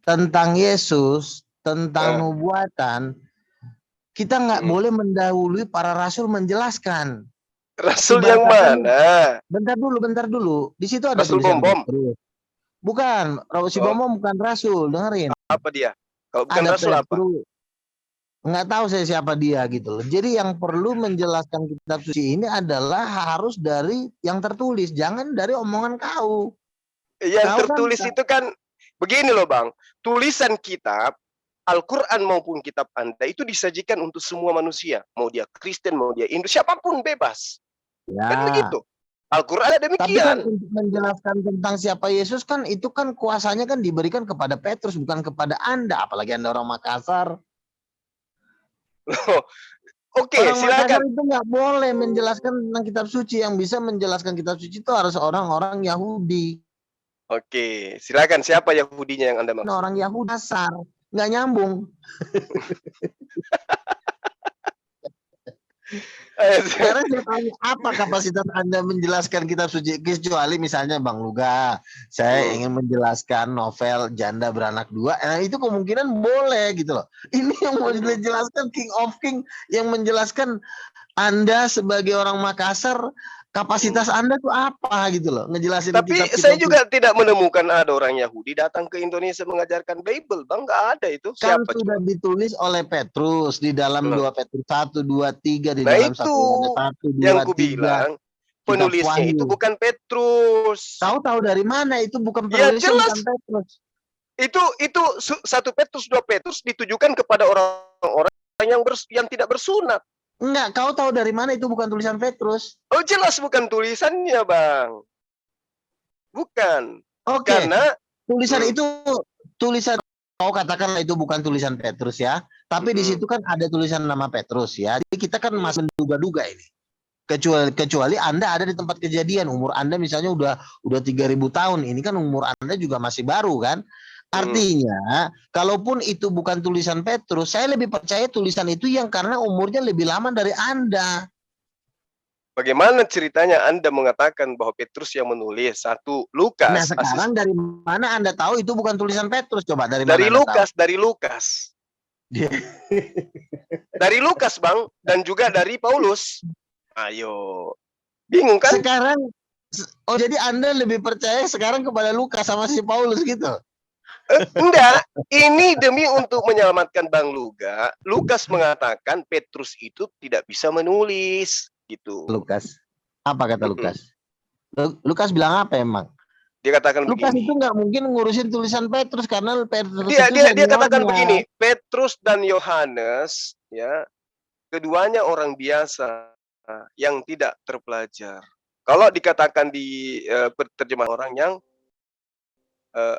tentang Yesus, tentang nubuatan, kita nggak boleh mendahului para rasul menjelaskan. Rasul yang mana? Bentar dulu. Di situ ada Rasul tulisan bom-bom. Bukan, Rasul bom-bom bukan rasul, dengerin. Apa dia? Kalau bukan Ada rasul apa? Nggak tahu saya siapa dia gitu loh. Jadi yang perlu menjelaskan kitab suci ini adalah harus dari yang tertulis, jangan dari omongan kau. Yang tertulis itu kan begini loh, Bang. Tulisan kitab Al-Quran maupun kitab Anda itu disajikan untuk semua manusia. Mau dia Kristen, mau dia Hindu, siapapun bebas. Kan begitu. Al-Quran ada demikian. Tapi kan untuk menjelaskan tentang siapa Yesus kan itu kan kuasanya kan diberikan kepada Petrus, bukan kepada Anda. Apalagi Anda orang Makassar. Oke, silakan. Itu nggak boleh menjelaskan tentang kitab suci. Yang bisa menjelaskan kitab suci itu harus orang-orang Yahudi. Oke, silakan. Siapa Yahudinya yang Anda maksud? Orang Yahudi dasar, nggak nyambung. Sekarang saya tanya, apa kapasitas Anda menjelaskan kitab suci? Kecuali misalnya Bang Luga, saya ingin menjelaskan novel Janda Beranak Dua, itu kemungkinan boleh gitu loh. Ini yang mau dijelaskan King of King, yang menjelaskan Anda sebagai orang Makassar, kapasitas Anda tuh apa gitu loh, ngejelasin Tapi kitab-kitab saya juga tidak menemukan ada orang Yahudi datang ke Indonesia mengajarkan Bible, Bang. Nggak ada itu. kan Siapa sudah coba? ditulis oleh Petrus di dalam Nah, 2 Petrus 1, 2, 3, di nah dalam 1 itu Yohanes 1, yang 2, 3, kubilang. kitab Penulisnya itu Wahyu. bukan Petrus. Tahu tahu dari mana itu bukan Ya penulisnya, bukan jelas. Petrus. Itu 1 Petrus, 2 Petrus ditujukan kepada orang-orang yang tidak bersunat. Enggak, kau tahu dari mana itu bukan tulisan Petrus? Oh jelas bukan tulisannya, Bang. Bukan. Oke, Karena tulisan itu tulisan, kau katakanlah itu bukan tulisan Petrus ya. Tapi di situ kan ada tulisan nama Petrus ya. Jadi kita kan masih menduga-duga ini. Kecuali Anda ada di tempat kejadian, umur Anda misalnya udah 3.000 tahun. Ini kan umur Anda juga masih baru kan? Artinya, kalaupun itu bukan tulisan Petrus, saya lebih percaya tulisan itu yang karena umurnya lebih lama dari Anda. bagaimana ceritanya Anda mengatakan bahwa Petrus yang menulis? 1 Lukas. Nah, sekarang dari mana Anda tahu itu bukan tulisan Petrus? Coba dari mana Dari Anda Lukas, dari Lukas. Dari Lukas, Bang, dan juga dari Paulus. Ayo. Bingung kan? Sekarang, oh jadi Anda lebih percaya sekarang kepada Lukas sama si Paulus gitu? Enggak, ini demi untuk menyelamatkan Bang Luga. Lukas mengatakan Petrus itu tidak bisa menulis gitu. Lukas. Apa kata Lukas? Lukas bilang apa emang? Dia katakan Lukas begini. itu nggak mungkin ngurusin tulisan Petrus karena Petrus Dia katakan begini, Petrus dan Yohanes ya, keduanya orang biasa yang tidak terpelajar. Kalau dikatakan di terjemahan orang yang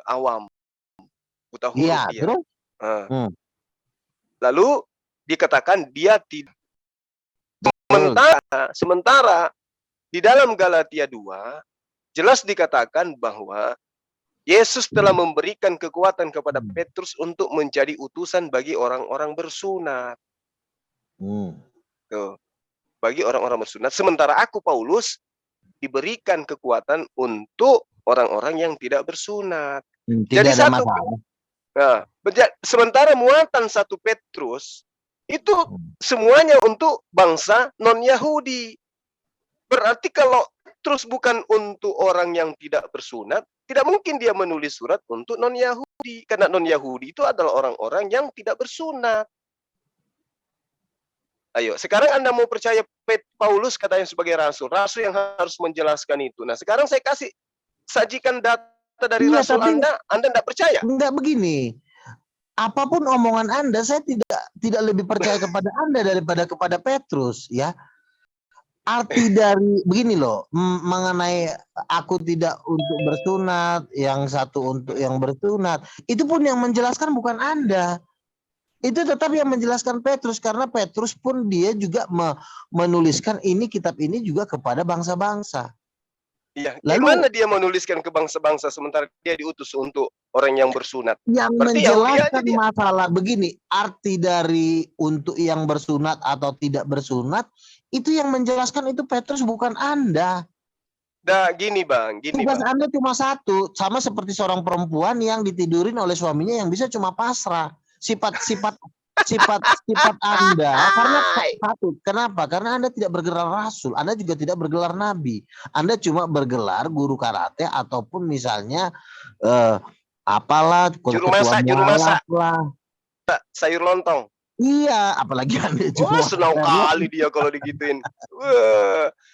awam, buta huruf Iya, dia. terus? Lalu dikatakan dia tidak. Sementara di dalam Galatia 2 jelas dikatakan bahwa Yesus telah memberikan kekuatan kepada Petrus untuk menjadi utusan bagi orang-orang bersunat. Tuh, bagi orang-orang bersunat. Sementara aku Paulus diberikan kekuatan untuk orang-orang yang tidak bersunat. Tidak ada masalah. Nah, sementara muatan 1 Petrus itu semuanya untuk bangsa non-Yahudi. Berarti kalau Petrus bukan untuk orang yang tidak bersunat, tidak mungkin dia menulis surat untuk non-Yahudi. Karena non-Yahudi itu adalah orang-orang yang tidak bersunat. Ayo, sekarang Anda mau percaya Paulus katanya sebagai rasul. Rasul yang harus menjelaskan itu. Nah, sekarang saya sajikan data dari rasul Anda tidak percaya? Enggak begini. Apapun omongan Anda, saya tidak lebih percaya kepada Anda daripada kepada Petrus, ya. Arti dari begini loh, mengenai aku tidak untuk bersunat, yang satu untuk yang bersunat, itu pun yang menjelaskan bukan Anda. Itu tetap yang menjelaskan Petrus, karena Petrus pun dia juga menuliskan ini, kitab ini juga kepada bangsa-bangsa. Iya, Lalu gimana dia menuliskan ke bangsa-bangsa sementara dia diutus untuk orang yang bersunat? Yang Berarti menjelaskan masalah begini, arti dari untuk yang bersunat atau tidak bersunat, itu yang menjelaskan itu Petrus, bukan Anda. Nah, gini Bang, Tugas Anda cuma satu, sama seperti seorang perempuan yang ditidurin oleh suaminya yang bisa cuma pasrah. Sifat Anda karena satu, kenapa? Karena Anda tidak bergelar rasul, Anda juga tidak bergelar nabi. Anda cuma bergelar guru karate ataupun misalnya apalah juru masak lah. Sayur lontong. Iya, apalagi Anda juga. Senang kali dia kalau digituin.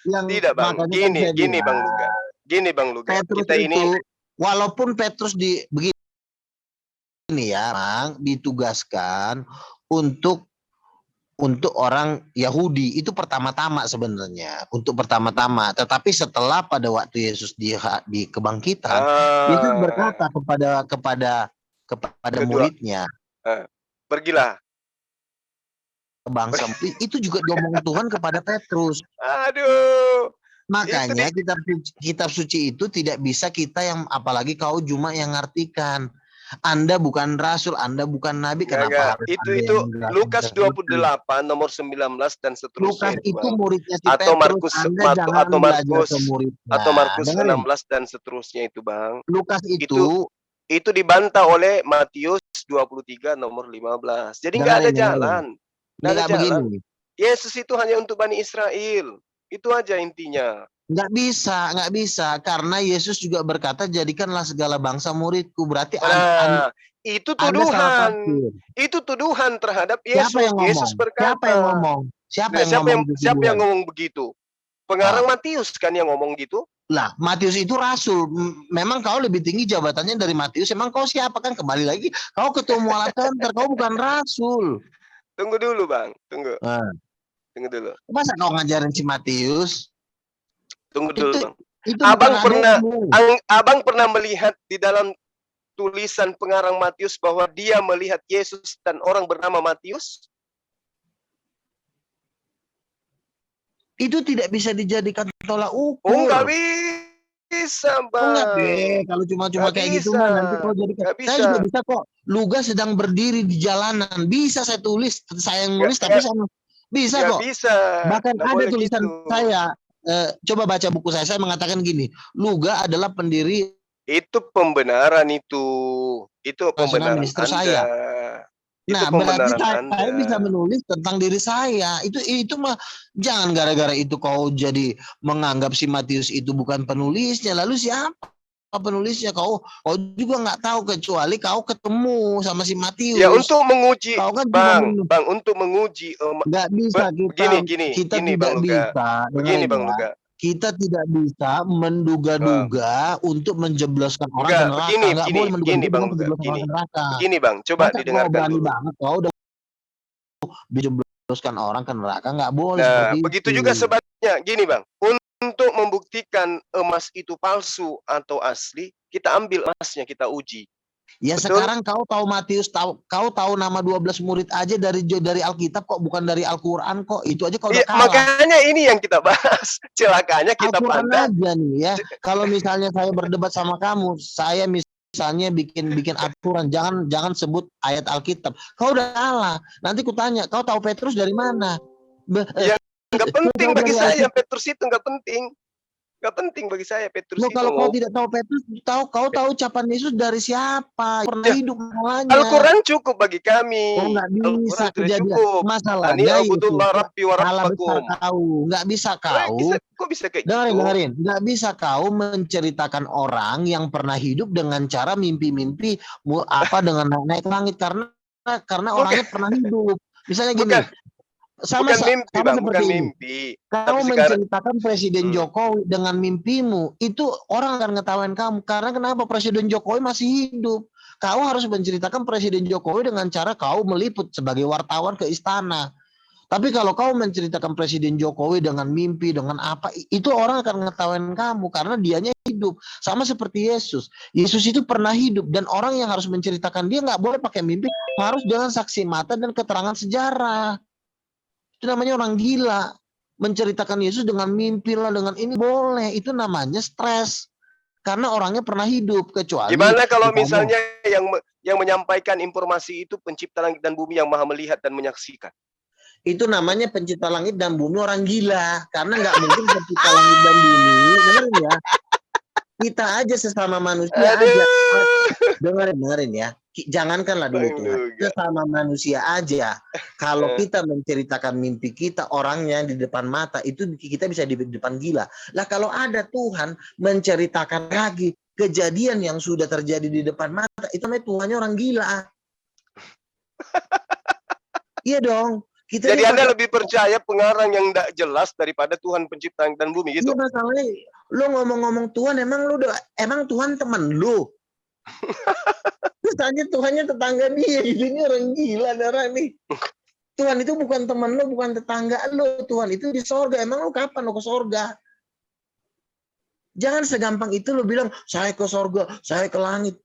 Tidak Bang, gini Bang Luga. Gini Bang Luga, Petrus kita ini walaupun Petrus begini ya, Bang, ditugaskan untuk orang Yahudi itu pertama-tama sebenarnya, untuk pertama-tama. Tetapi setelah pada waktu Yesus di kebangkitan, Yesus berkata kepada muridnya, pergilah ke bangsa. Itu juga diomong Tuhan kepada Petrus. Aduh. Makanya kitab suci itu tidak bisa kita yang, apalagi kau cuma yang ngartikan. Anda bukan rasul, Anda bukan nabi, kenapa harus Itu ada itu yang menjelaskan Lukas seperti itu? 28 nomor 19 dan seterusnya Lukas itu, itu Bang. muridnya si Atau Petrus, Markus Anda jangan belajar ke muridnya. atau Markus Dengerin, 16 dan seterusnya itu, Bang. Lukas Itu dibantah oleh Matius 23 nomor 15. Jadi nggak ada dengerin. jalan. Nggak ada Nggak jalan. begini. Yesus itu hanya untuk Bani Israel. Itu aja intinya. Nggak bisa, karena Yesus juga berkata, jadikanlah segala bangsa muridku. Berarti Nah, itu Anda salah tuduhan. tafsir. Itu tuduhan terhadap Siapa Yesus. yang Yesus ngomong? berkata. Siapa yang ngomong? Siapa Nah, yang ngomong itu siapa yang duluan? ngomong begitu? Pengarang Matius kan yang ngomong gitu. Lah, Matius itu rasul. Memang kau lebih tinggi jabatannya dari Matius. Emang kau siapa? Kan kembali lagi, kau ketua mualaf center, kau bukan rasul. Tunggu dulu, Bang. Tunggu Nah, dulu. masa kau ngajarin si Matius? Tunggu dulu, Bang. Itu bukan ademu. Abang pernah melihat di dalam tulisan pengarang Matius bahwa dia melihat Yesus dan orang bernama Matius? Itu tidak bisa dijadikan tolak ukur. Oh, nggak bisa, Bang. Kalau cuma Nggak kayak gitu bisa. nanti kau jadikan. Nggak Saya bisa. juga bisa kok. Lugas sedang berdiri di jalanan. Bisa saya tulis, saya yang nulis, Nggak- tapi saya bisa Nggak kok. bisa. Bahkan Nggak ada boleh tulisan gitu. saya. Coba baca buku saya mengatakan gini, Luga adalah pendiri Itu pembenaran itu. Itu nasional pembenaran minister Anda. saya. Itu Nah, berarti pembenaran saya bisa Anda. menulis tentang diri saya. Itu mah jangan gara-gara itu kau jadi menganggap si Matius itu bukan penulisnya. Lalu siapa penulisnya? Kau juga nggak tahu kecuali kau ketemu sama si Matius. Ya, untuk menguji, Kau kan Bang, untuk menguji. nggak bisa kita Gini, tidak Bang Luga. bisa. Begini, Dengerin Bang ya. Luga. Kita tidak bisa menduga-duga untuk menjebloskan orang ke Enggak, neraka. Nggak boleh menduga-duga begini, Bang dengan Luga. menjebloskan orang ke neraka. Begini, Bang, coba Masa kau didengarkan berani dulu. banget kau udah menjebloskan orang ke neraka? Nggak boleh Nah, seperti begitu itu. juga sebaliknya. Gini, Bang. Untuk membuktikan emas itu palsu atau asli, kita ambil emasnya, kita uji. Ya Betul? sekarang kau tahu Matius, kau tahu nama 12 murid aja dari Alkitab kok, bukan dari Al-Quran kok. Itu aja kau udah kalah. Makanya ini yang kita bahas. Celakanya kita Al-Quran pandang. aja nih ya. Kalau misalnya saya berdebat sama kamu, saya misalnya bikin aturan, jangan sebut ayat Alkitab. Kau udah kalah. Nanti ku tanya, kau tahu Petrus dari mana? Ya, nggak penting bagi dari saya. Alkitab. Petrus itu nggak penting. Nggak penting bagi saya Petrus Loh, itu. kalau kau tidak tahu Petrus, kau tahu ucapan Yesus dari siapa? Pernah Ya, hidup masalahnya. Al-Quran cukup bagi kami. Oh, nggak bisa Al-Quran sudah kejadian. cukup. Ani Masalahnya abudullah Yesus rabbi wa salah besar rabbakum. kau. Nggak bisa kau. Kok bisa kayak gitu? Dengerin. Nggak bisa kau menceritakan orang yang pernah hidup dengan cara mimpi-mimpi dengan naik langit karena orangnya pernah hidup. Misalnya gini. Bukan mimpi, Bang, bukan mimpi. Kau menceritakan Presiden Jokowi dengan mimpimu, itu orang akan ngetawain kamu. Karena kenapa? Presiden Jokowi masih hidup. Kau harus menceritakan Presiden Jokowi dengan cara kau meliput sebagai wartawan ke istana. Tapi kalau kau menceritakan Presiden Jokowi dengan mimpi, dengan apa, itu orang akan ngetawain kamu karena dianya hidup. Sama seperti Yesus. Yesus itu pernah hidup dan orang yang harus menceritakan dia nggak boleh pakai mimpi, harus dengan saksi mata dan keterangan sejarah. Itu namanya orang gila. Menceritakan Yesus dengan mimpi lah, dengan ini boleh. Itu namanya stres. Karena orangnya pernah hidup. Kecuali gimana kalau misalnya yang menyampaikan informasi itu pencipta langit dan bumi yang maha melihat dan menyaksikan? Itu namanya pencipta langit dan bumi orang gila. Karena nggak mungkin pencipta langit dan bumi. Dengerin ya. Kita aja sesama manusia aja. Dengerin ya. Jangankanlah dulu Tuhan. Sesama manusia aja. Kalau kita menceritakan mimpi kita, orangnya di depan mata, itu kita bisa di depan gila. Lah kalau ada Tuhan menceritakan lagi kejadian yang sudah terjadi di depan mata, itu namanya Tuhannya orang gila. Iya dong. Jadi Anda lebih percaya pengarang yang tidak jelas daripada Tuhan pencipta dan bumi gitu? Iya, masalahnya lu ngomong-ngomong Tuhan, emang Tuhan teman lu? Terus tanya Tuhannya tetangga dia, ini orang gila darah nih. Tuhan itu bukan teman lu, bukan tetangga lu. Tuhan itu di sorga. Emang lu kapan lu ke sorga? Jangan segampang itu lu bilang, saya ke sorga, saya ke langit.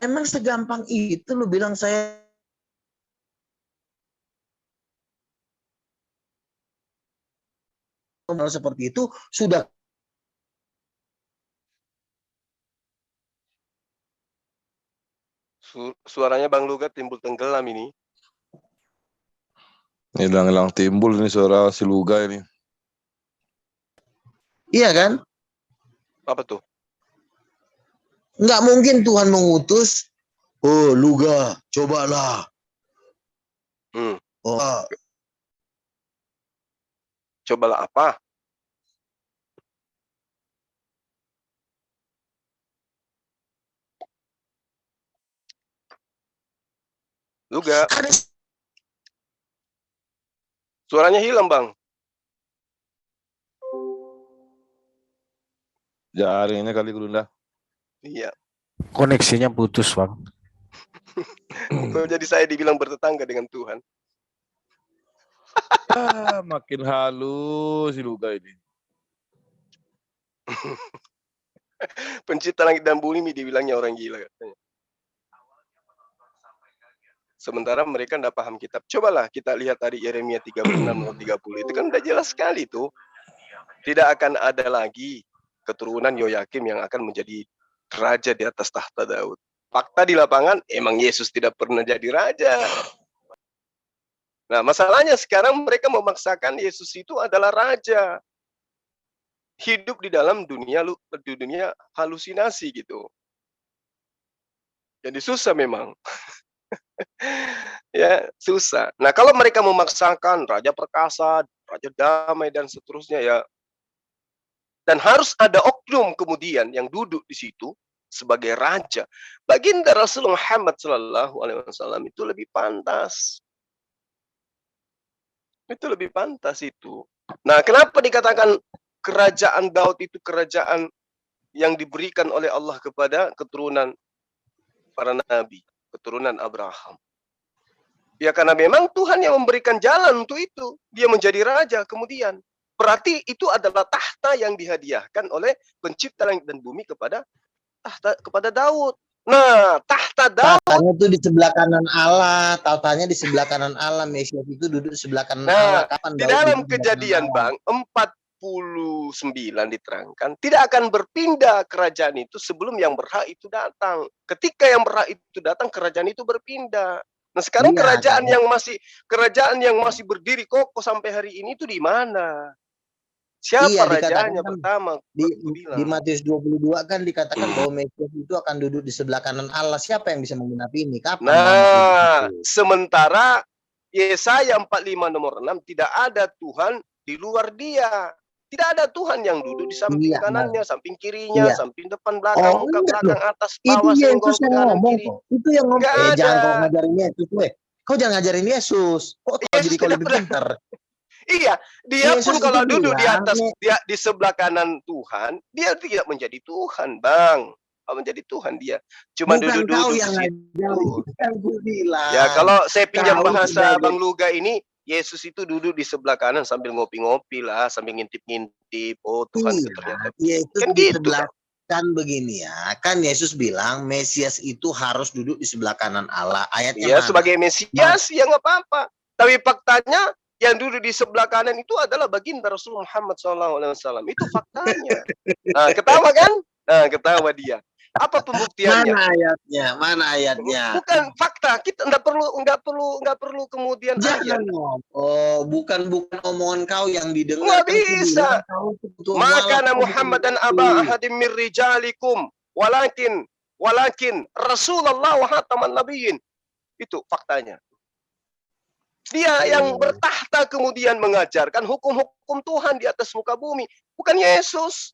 Emang segampang itu lu bilang saya seperti itu sudah Suaranya Bang Luga timbul tenggelam ini. Hilang-hilang timbul ini suara si Luga ini. Iya kan? Apa tuh? Nggak mungkin Tuhan mengutus, oh Luga, cobalah. Hmm. Oh, Cobalah apa? Luga, ada suaranya hilang Bang. Jaringnya kali Gulunda. Iya. Koneksinya putus, Bang. Kok jadi saya dibilang bertetangga dengan Tuhan? Makin halus si Luga ini. Pencipta langit dan bumi dibilangnya orang gila katanya. Sementara mereka tidak paham kitab. Cobalah kita lihat tadi Yeremia 36:30. Itu kan udah jelas sekali tuh. Tidak akan ada lagi keturunan Yoyakim yang akan menjadi raja di atas tahta Daud. Fakta di lapangan, emang Yesus tidak pernah jadi raja. Nah, masalahnya sekarang mereka memaksakan Yesus itu adalah raja. Hidup di dalam dunia halusinasi gitu. Jadi susah memang. Ya, susah. Nah, kalau mereka memaksakan raja perkasa, raja damai dan seterusnya ya, dan harus ada oknum kemudian yang duduk di situ sebagai raja. Baginda Rasulullah Muhammad SAW itu lebih pantas. Itu lebih pantas itu. Nah, kenapa dikatakan kerajaan Daud itu kerajaan yang diberikan oleh Allah kepada keturunan para nabi, keturunan Abraham? Ya karena memang Tuhan yang memberikan jalan untuk itu. Dia menjadi raja kemudian. Berarti itu adalah tahta yang dihadiahkan oleh pencipta langit dan bumi kepada Daud. Nah, tahta Daud. Tahtanya itu di sebelah kanan Allah, tahtanya di sebelah kanan Allah. Mesias itu duduk di sebelah kanan Allah. Kapan Di Daud dalam duduk di sebelah Kejadian kanan Bang 49 diterangkan tidak akan berpindah kerajaan itu sebelum yang berhak itu datang. Ketika yang berhak itu datang, kerajaan itu berpindah. Nah, sekarang Iya, kerajaan yang masih berdiri kokoh sampai hari ini itu di mana? Siapa Iya, rajanya dikatakan kan pertama? di Matius 22 kan dikatakan bahwa Mesias itu akan duduk di sebelah kanan Allah. Siapa yang bisa menggenapi ini? Kapan Muhammad Nah, itu? sementara Yesaya 45 nomor 6 tidak ada Tuhan di luar dia. Tidak ada Tuhan yang duduk di samping Iya, kanannya, samping kirinya, iya. samping depan, belakang, muka enggak belakang, loh. atas, Itu bawah, senggol, Yesus yang kanan, ngomong kiri. kok. Itu yang ngomong. Nggak Jangan kau ada. ngajarin Yesus, weh. Kau jangan ngajarin Yesus. Kok kau Yesus jadi kau tidak lebih pernah. pintar? Iya, dia Yesus pun kalau itu duduk di bilang, atas, dia di sebelah kanan Tuhan, dia tidak menjadi Tuhan, Bang. Tidak menjadi Tuhan dia. Cuma bukan kau duduk-duduk di yang situ. ngajarin, kan gue bilang. Ya, kalau saya pinjam Kau bahasa sebagai- Bang Luga ini, Yesus itu duduk di sebelah kanan sambil ngopi-ngopi lah, sambil ngintip-ngintip. Oh, Tuhan itu ternyata. Yesus Kan di gitu, sebelah Bang. kan begini ya. Kan Yesus bilang Mesias itu harus duduk di sebelah kanan Allah. Ayatnya Ya, mana? sebagai Mesias, ya nggak apa-apa. Tapi faktanya, yang duduk di sebelah kanan itu adalah baginda Rasulullah Muhammad SAW. Itu faktanya. Nah, ketawa kan? Nah, ketawa dia. Apa pembuktiannya? Mana ayatnya? Bukan fakta. Kita nggak perlu kemudian ayat. Jangan ngomong. Bukan omongan kau yang didengar. Nggak bisa. Maka Muhammad dan Aba ahadim min rijalikum walakin Rasulullah wa khataman nabiyyin. Itu faktanya. Dia yang bertahta kemudian mengajarkan hukum-hukum Tuhan di atas muka bumi. Bukan Yesus.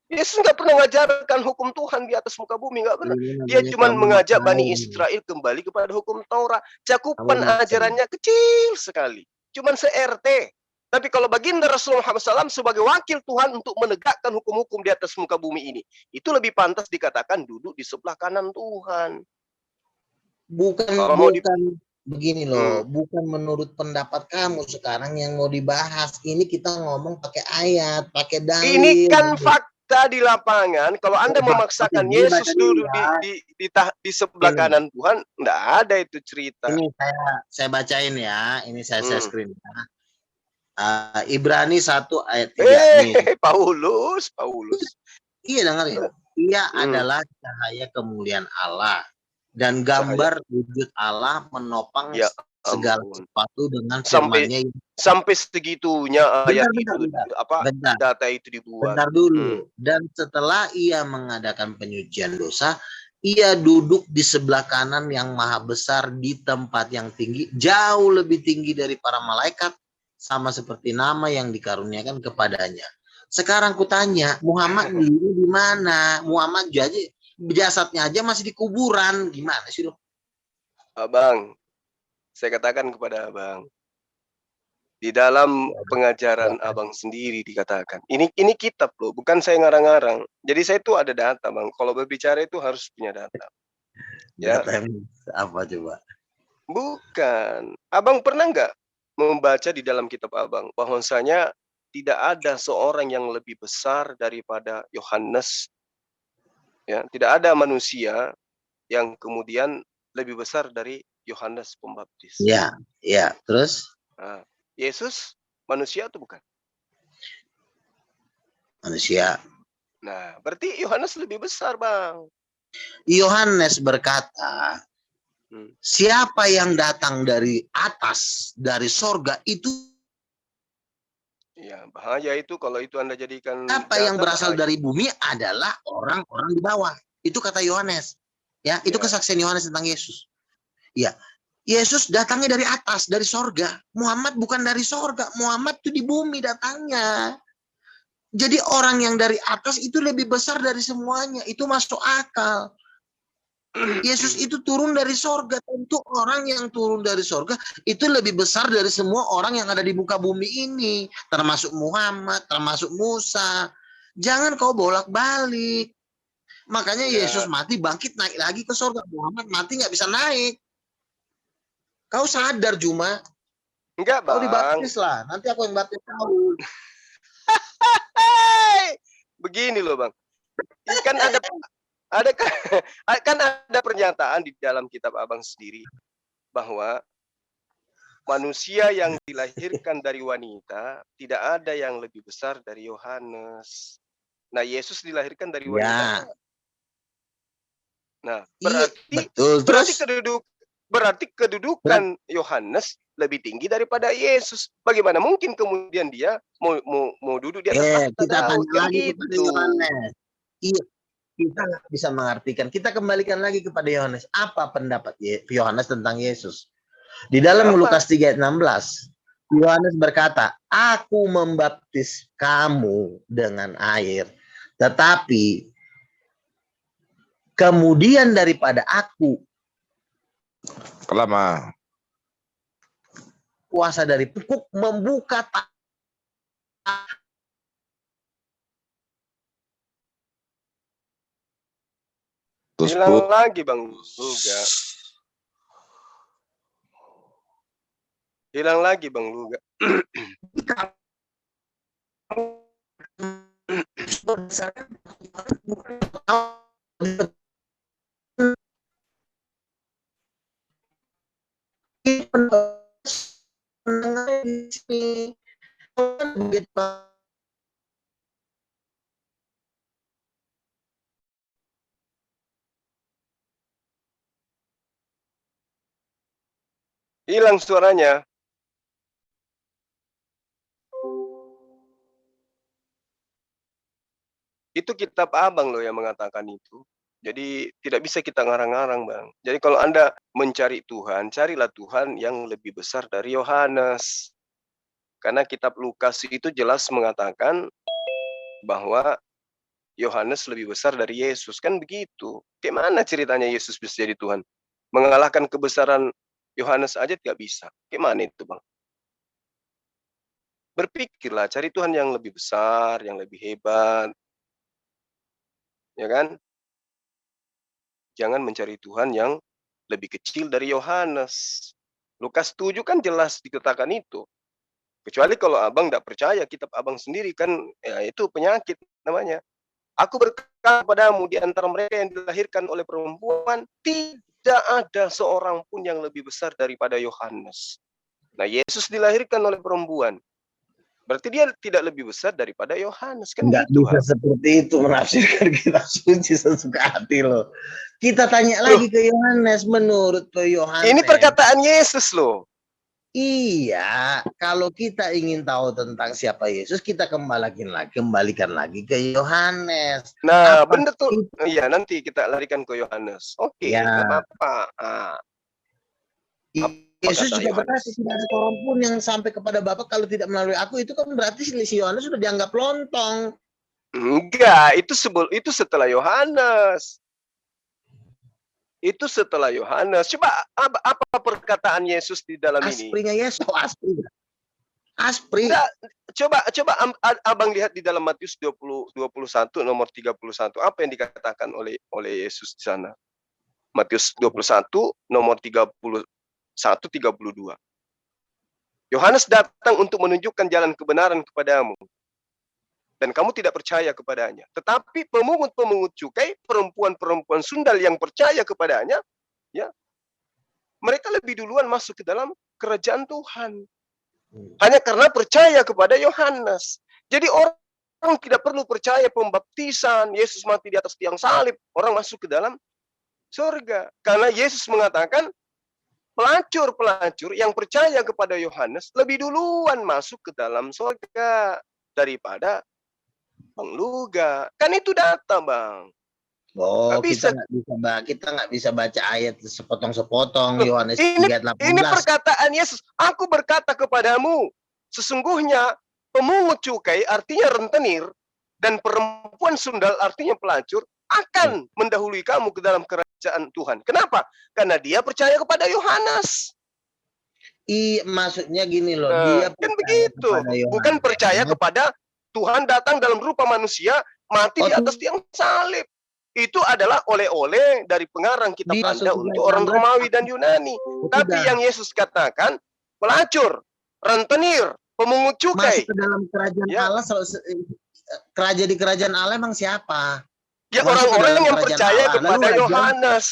Yesus nggak pernah mengajarkan hukum Tuhan di atas muka bumi. Nggak pernah. Dia cuma mengajak Bani Israel kembali kepada hukum Taurat. Cakupan ajarannya kecil sekali. Cuma se-RT. Tapi kalau baginda Rasulullah SAW sebagai wakil Tuhan untuk menegakkan hukum-hukum di atas muka bumi ini, itu lebih pantas dikatakan duduk di sebelah kanan Tuhan. Bukan begini loh, bukan menurut pendapat kamu sekarang yang mau dibahas. Ini kita ngomong pakai ayat, pakai dalil. Ini kan fakta di lapangan. Kalau Anda memaksakan Yesus duduk di sebelah kanan Tuhan, enggak ada itu cerita. Ini saya bacain ya, ini saya screen ya. Ibrani 1 ayat 3. Paulus. Iya dengar ya. Ia adalah cahaya kemuliaan Allah dan gambar wujud Allah menopang Ya segala ampun. sesuatu dengan Sampai firman-Nya. sampai segitunya ayat Bentar, itu bentar. apa Bentar. data itu dibuat. Bentar dulu. Dan setelah ia mengadakan penyucian dosa, ia duduk di sebelah kanan yang maha besar di tempat yang tinggi, jauh lebih tinggi dari para malaikat, sama seperti nama yang dikaruniakan kepadanya. Sekarang kutanya, Muhammad dulu di mana? Muhammad jasadnya aja masih di kuburan. Gimana sih lo? Abang, saya katakan kepada abang, di dalam pengajaran abang sendiri dikatakan, ini kitab loh, bukan saya ngarang-ngarang. Jadi saya itu ada data, bang. Kalau berbicara itu harus punya data. Ya. Data yang apa coba? Bukan. Abang pernah nggak membaca di dalam kitab abang bahwasanya tidak ada seorang yang lebih besar daripada Yohanes? Ya, tidak ada manusia yang kemudian lebih besar dari Yohanes Pembaptis. Ya, ya. Terus? Nah, Yesus manusia atau bukan? Manusia. Nah, berarti Yohanes lebih besar, bang. Yohanes berkata, siapa yang datang dari atas, dari sorga itu. Ya, bahaya itu kalau itu Anda jadikan Apa yang berasal dari bumi adalah orang-orang di bawah. Itu kata Yohanes. Ya, itu kesaksian Yohanes tentang Yesus. Ya, Yesus datangnya dari atas, dari sorga. Muhammad bukan dari sorga. Muhammad itu di bumi datangnya. Jadi orang yang dari atas itu lebih besar dari semuanya. Itu masuk akal. Yesus itu turun dari sorga. Tentu orang yang turun dari sorga itu lebih besar dari semua orang yang ada di muka bumi ini. Termasuk Muhammad, termasuk Musa. Jangan kau bolak-balik. Makanya Yesus mati, bangkit, naik lagi ke sorga. Muhammad mati nggak bisa naik. Kau sadar, Juma? Enggak, bang. Kau dibaptis lah. Nanti aku yang baptis kau. Begini loh, bang. Kan ada pernyataan di dalam kitab abang sendiri bahwa manusia yang dilahirkan dari wanita tidak ada yang lebih besar dari Yohanes. Nah, Yesus dilahirkan dari wanita. Ya. Nah, berarti kedudukan Yohanes lebih tinggi daripada Yesus. Bagaimana mungkin kemudian dia mau duduk di atas tahta kita Daud? tanya lagi kepada Yohanes. Iya, kita nggak bisa mengartikan. Kita kembalikan lagi kepada Yohanes. Apa pendapat Yohanes tentang Yesus? Di dalam Lukas 3 ayat 16, Yohanes berkata, aku membaptis kamu dengan air, tetapi kemudian daripada aku Kelama. kuasa dari pupuk membuka hilang lagi bang Luga. Hilang lagi bang Luga. Hilang suaranya. Itu kitab abang loh yang mengatakan itu. Jadi tidak bisa kita ngarang-ngarang bang. Jadi kalau Anda mencari Tuhan, carilah Tuhan yang lebih besar dari Yohanes. Karena kitab Lukas itu jelas mengatakan bahwa Yohanes lebih besar dari Yesus. Kan begitu. Gimana ceritanya Yesus bisa jadi Tuhan? Mengalahkan kebesaran Yohanes aja tidak bisa. Gimana itu bang? Berpikirlah, cari Tuhan yang lebih besar, yang lebih hebat. Ya kan? Jangan mencari Tuhan yang lebih kecil dari Yohanes. Lukas 7 kan jelas dikatakan itu. Kecuali kalau abang tidak percaya kitab abang sendiri kan, ya itu penyakit namanya. Aku berkata padamu di antara mereka yang dilahirkan oleh perempuan, tidak ada seorang pun yang lebih besar daripada Yohanes. Nah, Yesus dilahirkan oleh perempuan. Berarti dia tidak lebih besar daripada Yohanes, kan Nggak gitu, bisa Hal. seperti itu menafsirkan kitab suci sesuka hati loh. Kita tanya Loh, lagi ke Yohanes, menurut ke ini Yohanes, perkataan Yesus loh. iya, kalau kita ingin tahu tentang siapa Yesus, kita kembalikan lagi ke Yohanes. Nah, Apa benar tuh. itu? Iya, nanti kita larikan ke Yohanes. Oke, Ya, nggak apa-apa. Apa Yesus kata juga berkata, Yohanes? tidak ada seorang pun yang sampai kepada Bapa kalau tidak melalui aku. Itu kan berarti si Yohanes sudah dianggap lontong. Enggak, itu setelah Yohanes. Itu setelah Yohanes. Coba apa perkataan Yesus di dalam ini? Asprinya Yesus, aspri. Aspri. Enggak, coba Abang lihat di dalam Matius 21 nomor 31 apa yang dikatakan oleh Yesus di sana. Matius 21 nomor 31 32. Yohanes datang untuk menunjukkan jalan kebenaran kepadamu dan kamu tidak percaya kepadanya. Tetapi pemungut-pemungut cukai, perempuan-perempuan sundal yang percaya kepadanya, ya, mereka lebih duluan masuk ke dalam kerajaan Tuhan. Hanya karena percaya kepada Yohanes. Jadi orang tidak perlu percaya pembaptisan, Yesus mati di atas tiang salib, orang masuk ke dalam surga. Karena Yesus mengatakan pelacur-pelacur yang percaya kepada Yohanes lebih duluan masuk ke dalam surga daripada Bang Luga. Kan itu data, Bang. Oh, Nggak bisa. kita nggak bisa baca ayat sepotong-sepotong. Loh, Yohanes ini 3:18. perkataan Yesus. Aku berkata kepadamu, sesungguhnya pemungut cukai artinya rentenir dan perempuan sundal artinya pelacur akan mendahului kamu ke dalam kerajaan Tuhan. Kenapa? Karena dia percaya kepada Yohanes. Maksudnya gini loh, Nah, dia kan percaya begitu. kepada Bukan Yohanes. percaya kepada Tuhan datang dalam rupa manusia, mati di atas tiang salib. Itu adalah oleh-oleh dari pengarang kitab Masuk Anda ke untuk dalam orang Romawi dan Yunani. Tapi tidak. yang Yesus katakan, pelacur, rentenir, pemungut Masuk cukai. ke dalam kerajaan Ya. Allah, kerajaan di kerajaan Allah emang siapa? Ya, Masuk ke orang-orang dalam yang kerajaan percaya Allah. kepada Lalu Yohanes.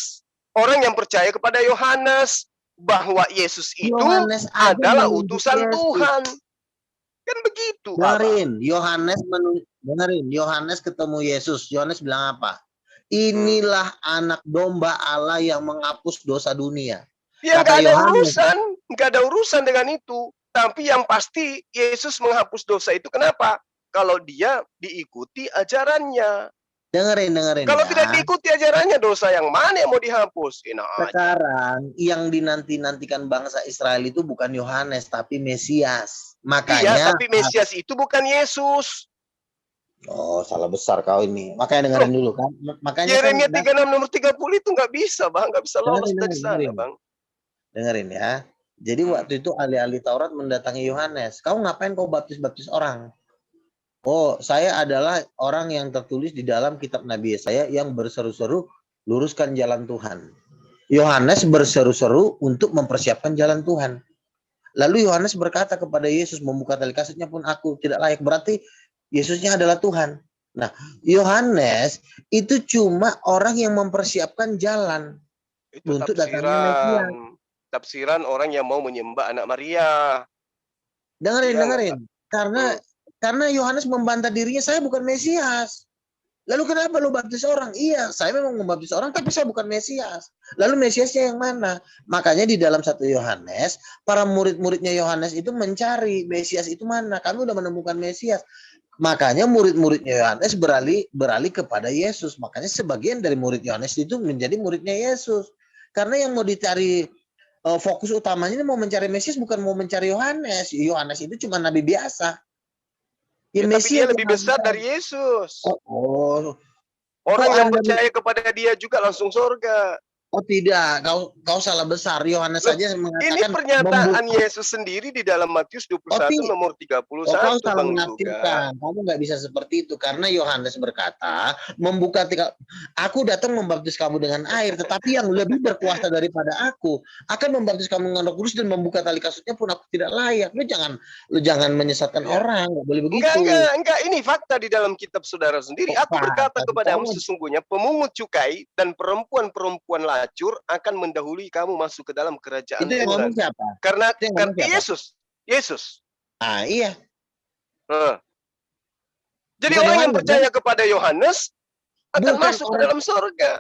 Orang yang percaya kepada Yohanes bahwa Yesus itu Yohanes aja adalah menunjuk utusan Yesus. Tuhan. Kan begitu, Abang. Dengerin, Yohanes ketemu Yesus. Yohanes bilang apa? Inilah anak domba Allah yang menghapus dosa dunia. Ya, Kata nggak ada urusan dengan itu. Tapi yang pasti Yesus menghapus dosa itu kenapa? Kalau dia diikuti ajarannya. Dengerin Kalau ya. tidak diikuti ajarannya, dosa yang mana yang mau dihapus? Sekarang yang dinanti-nantikan bangsa Israel itu bukan Yohanes tapi Mesias. Iya, Makanya tapi Mesias itu bukan Yesus. oh, salah besar kau ini. Makanya dengerin dulu kan. Makanya Yeremia kan 36 nomor 30 itu nggak bisa, Bang. Nggak bisa lolos dari sana, dengerin. Bang. Dengerin ya. Jadi waktu itu ahli-ahli Taurat mendatangi Yohanes. Kau ngapain kau baptis-baptis orang? Oh, saya adalah orang yang tertulis di dalam kitab Nabi Yesaya yang berseru-seru luruskan jalan Tuhan. Yohanes berseru-seru untuk mempersiapkan jalan Tuhan. Lalu Yohanes berkata kepada Yesus, membuka tali kasutnya pun aku tidak layak. Berarti Yesusnya adalah Tuhan. Nah, Yohanes itu cuma orang yang mempersiapkan jalan Itu untuk datangnya Mesias. tafsiran orang yang mau menyembah anak Maria. Dengerin. Karena Yohanes membantah dirinya, saya bukan Mesias. Lalu kenapa lu baptis orang? Iya, saya memang membaptis orang, tapi saya bukan Mesias. Lalu Mesiasnya yang mana? Makanya di dalam 1 Yohanes, para murid-muridnya Yohanes itu mencari Mesias itu mana. Kami udah menemukan Mesias. Makanya murid-muridnya Yohanes beralih kepada Yesus. Makanya sebagian dari murid Yohanes itu menjadi muridnya Yesus. Karena yang mau dicari fokus utamanya ini mau mencari Mesias, bukan mau mencari Yohanes. Yohanes itu cuma nabi biasa. Ya, tapi dia lebih besar dari Yesus. Orang yang percaya kepada dia juga langsung surga. Oh tidak, kau salah besar. Yohanes saja mengatakan ini pernyataan Yesus sendiri di dalam Matius 21 nomor 31. Kau salah menafsirkan. Kamu nggak bisa seperti itu karena Yohanes berkata, aku datang membaptis kamu dengan air, tetapi yang lebih berkuasa daripada aku akan membaptis kamu dengan Roh Kudus dan membuka tali kasutnya pun aku tidak layak. Lu jangan menyesatkan orang, nggak boleh begitu. Enggak, ini fakta di dalam kitab saudara sendiri. Aku berkata kepadamu sesungguhnya pemungut cukai dan perempuan-perempuan lacur akan mendahului kamu masuk ke dalam kerajaan Tuhan. Itu yang ngomong siapa? Karena Yesus. Ah iya. Nah, jadi Bukan orang yang Yohanes, percaya kepada Yohanes akan Bukan masuk ke orang- dalam surga.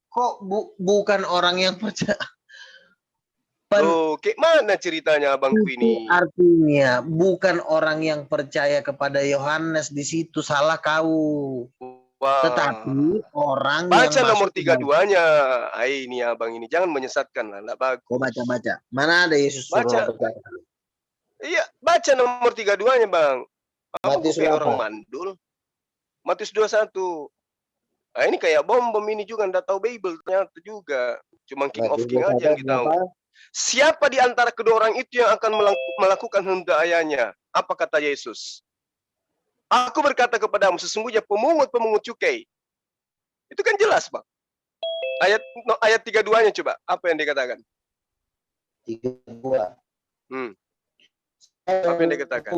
Kok bukan orang yang percaya? Loh, kayak mana ceritanya abangku Itu ini? artinya bukan orang yang percaya kepada Yohanes, di situ salah kau. Wah. Tetapi orang Baca yang nomor masuk ke dalam- 32-nya. Hai, ini abang ini jangan menyesatkan lah, enggak bagus. Kau baca. Mana ada Yesus suruh Baca. orang percaya? Iya, baca nomor 32-nya, Bang. Abang Matius kayak berapa? orang mandul. Matius 21. Nah, ini kayak bom ini juga enggak tahu Bible ternyata juga. Cuma King of Matius King aja yang kita tahu. berapa? Siapa di antara kedua orang itu yang akan melakukan kehendak ayahnya? Apa kata Yesus? Aku berkata kepadamu, sesungguhnya pemungut cukai. Itu kan jelas, Bang. Ayat 32-nya coba. Apa yang dikatakan? 32. Apa yang dikatakan?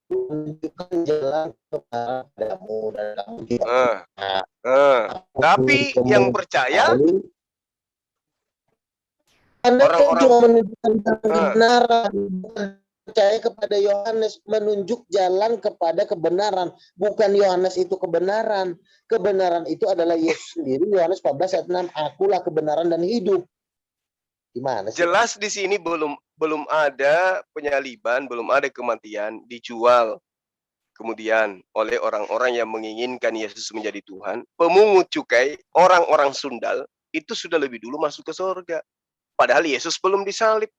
Menunjukkan jalan kepadamu dan kamu tidak Tapi yang percaya, Anda kan orang-orang- cuma menunjukkan kebenaran, bukan percaya kepada Yohanes, menunjuk jalan kepada kebenaran, bukan Yohanes itu kebenaran. Kebenaran itu adalah Yesus sendiri. Yohanes 14 ayat 6, akulah kebenaran dan hidup. Gimana sih? jelas di sini belum ada penyaliban, belum ada kematian dijual kemudian oleh orang-orang yang menginginkan Yesus menjadi Tuhan. Pemungut cukai, orang-orang sundal itu sudah lebih dulu masuk ke surga. Padahal Yesus belum disalib.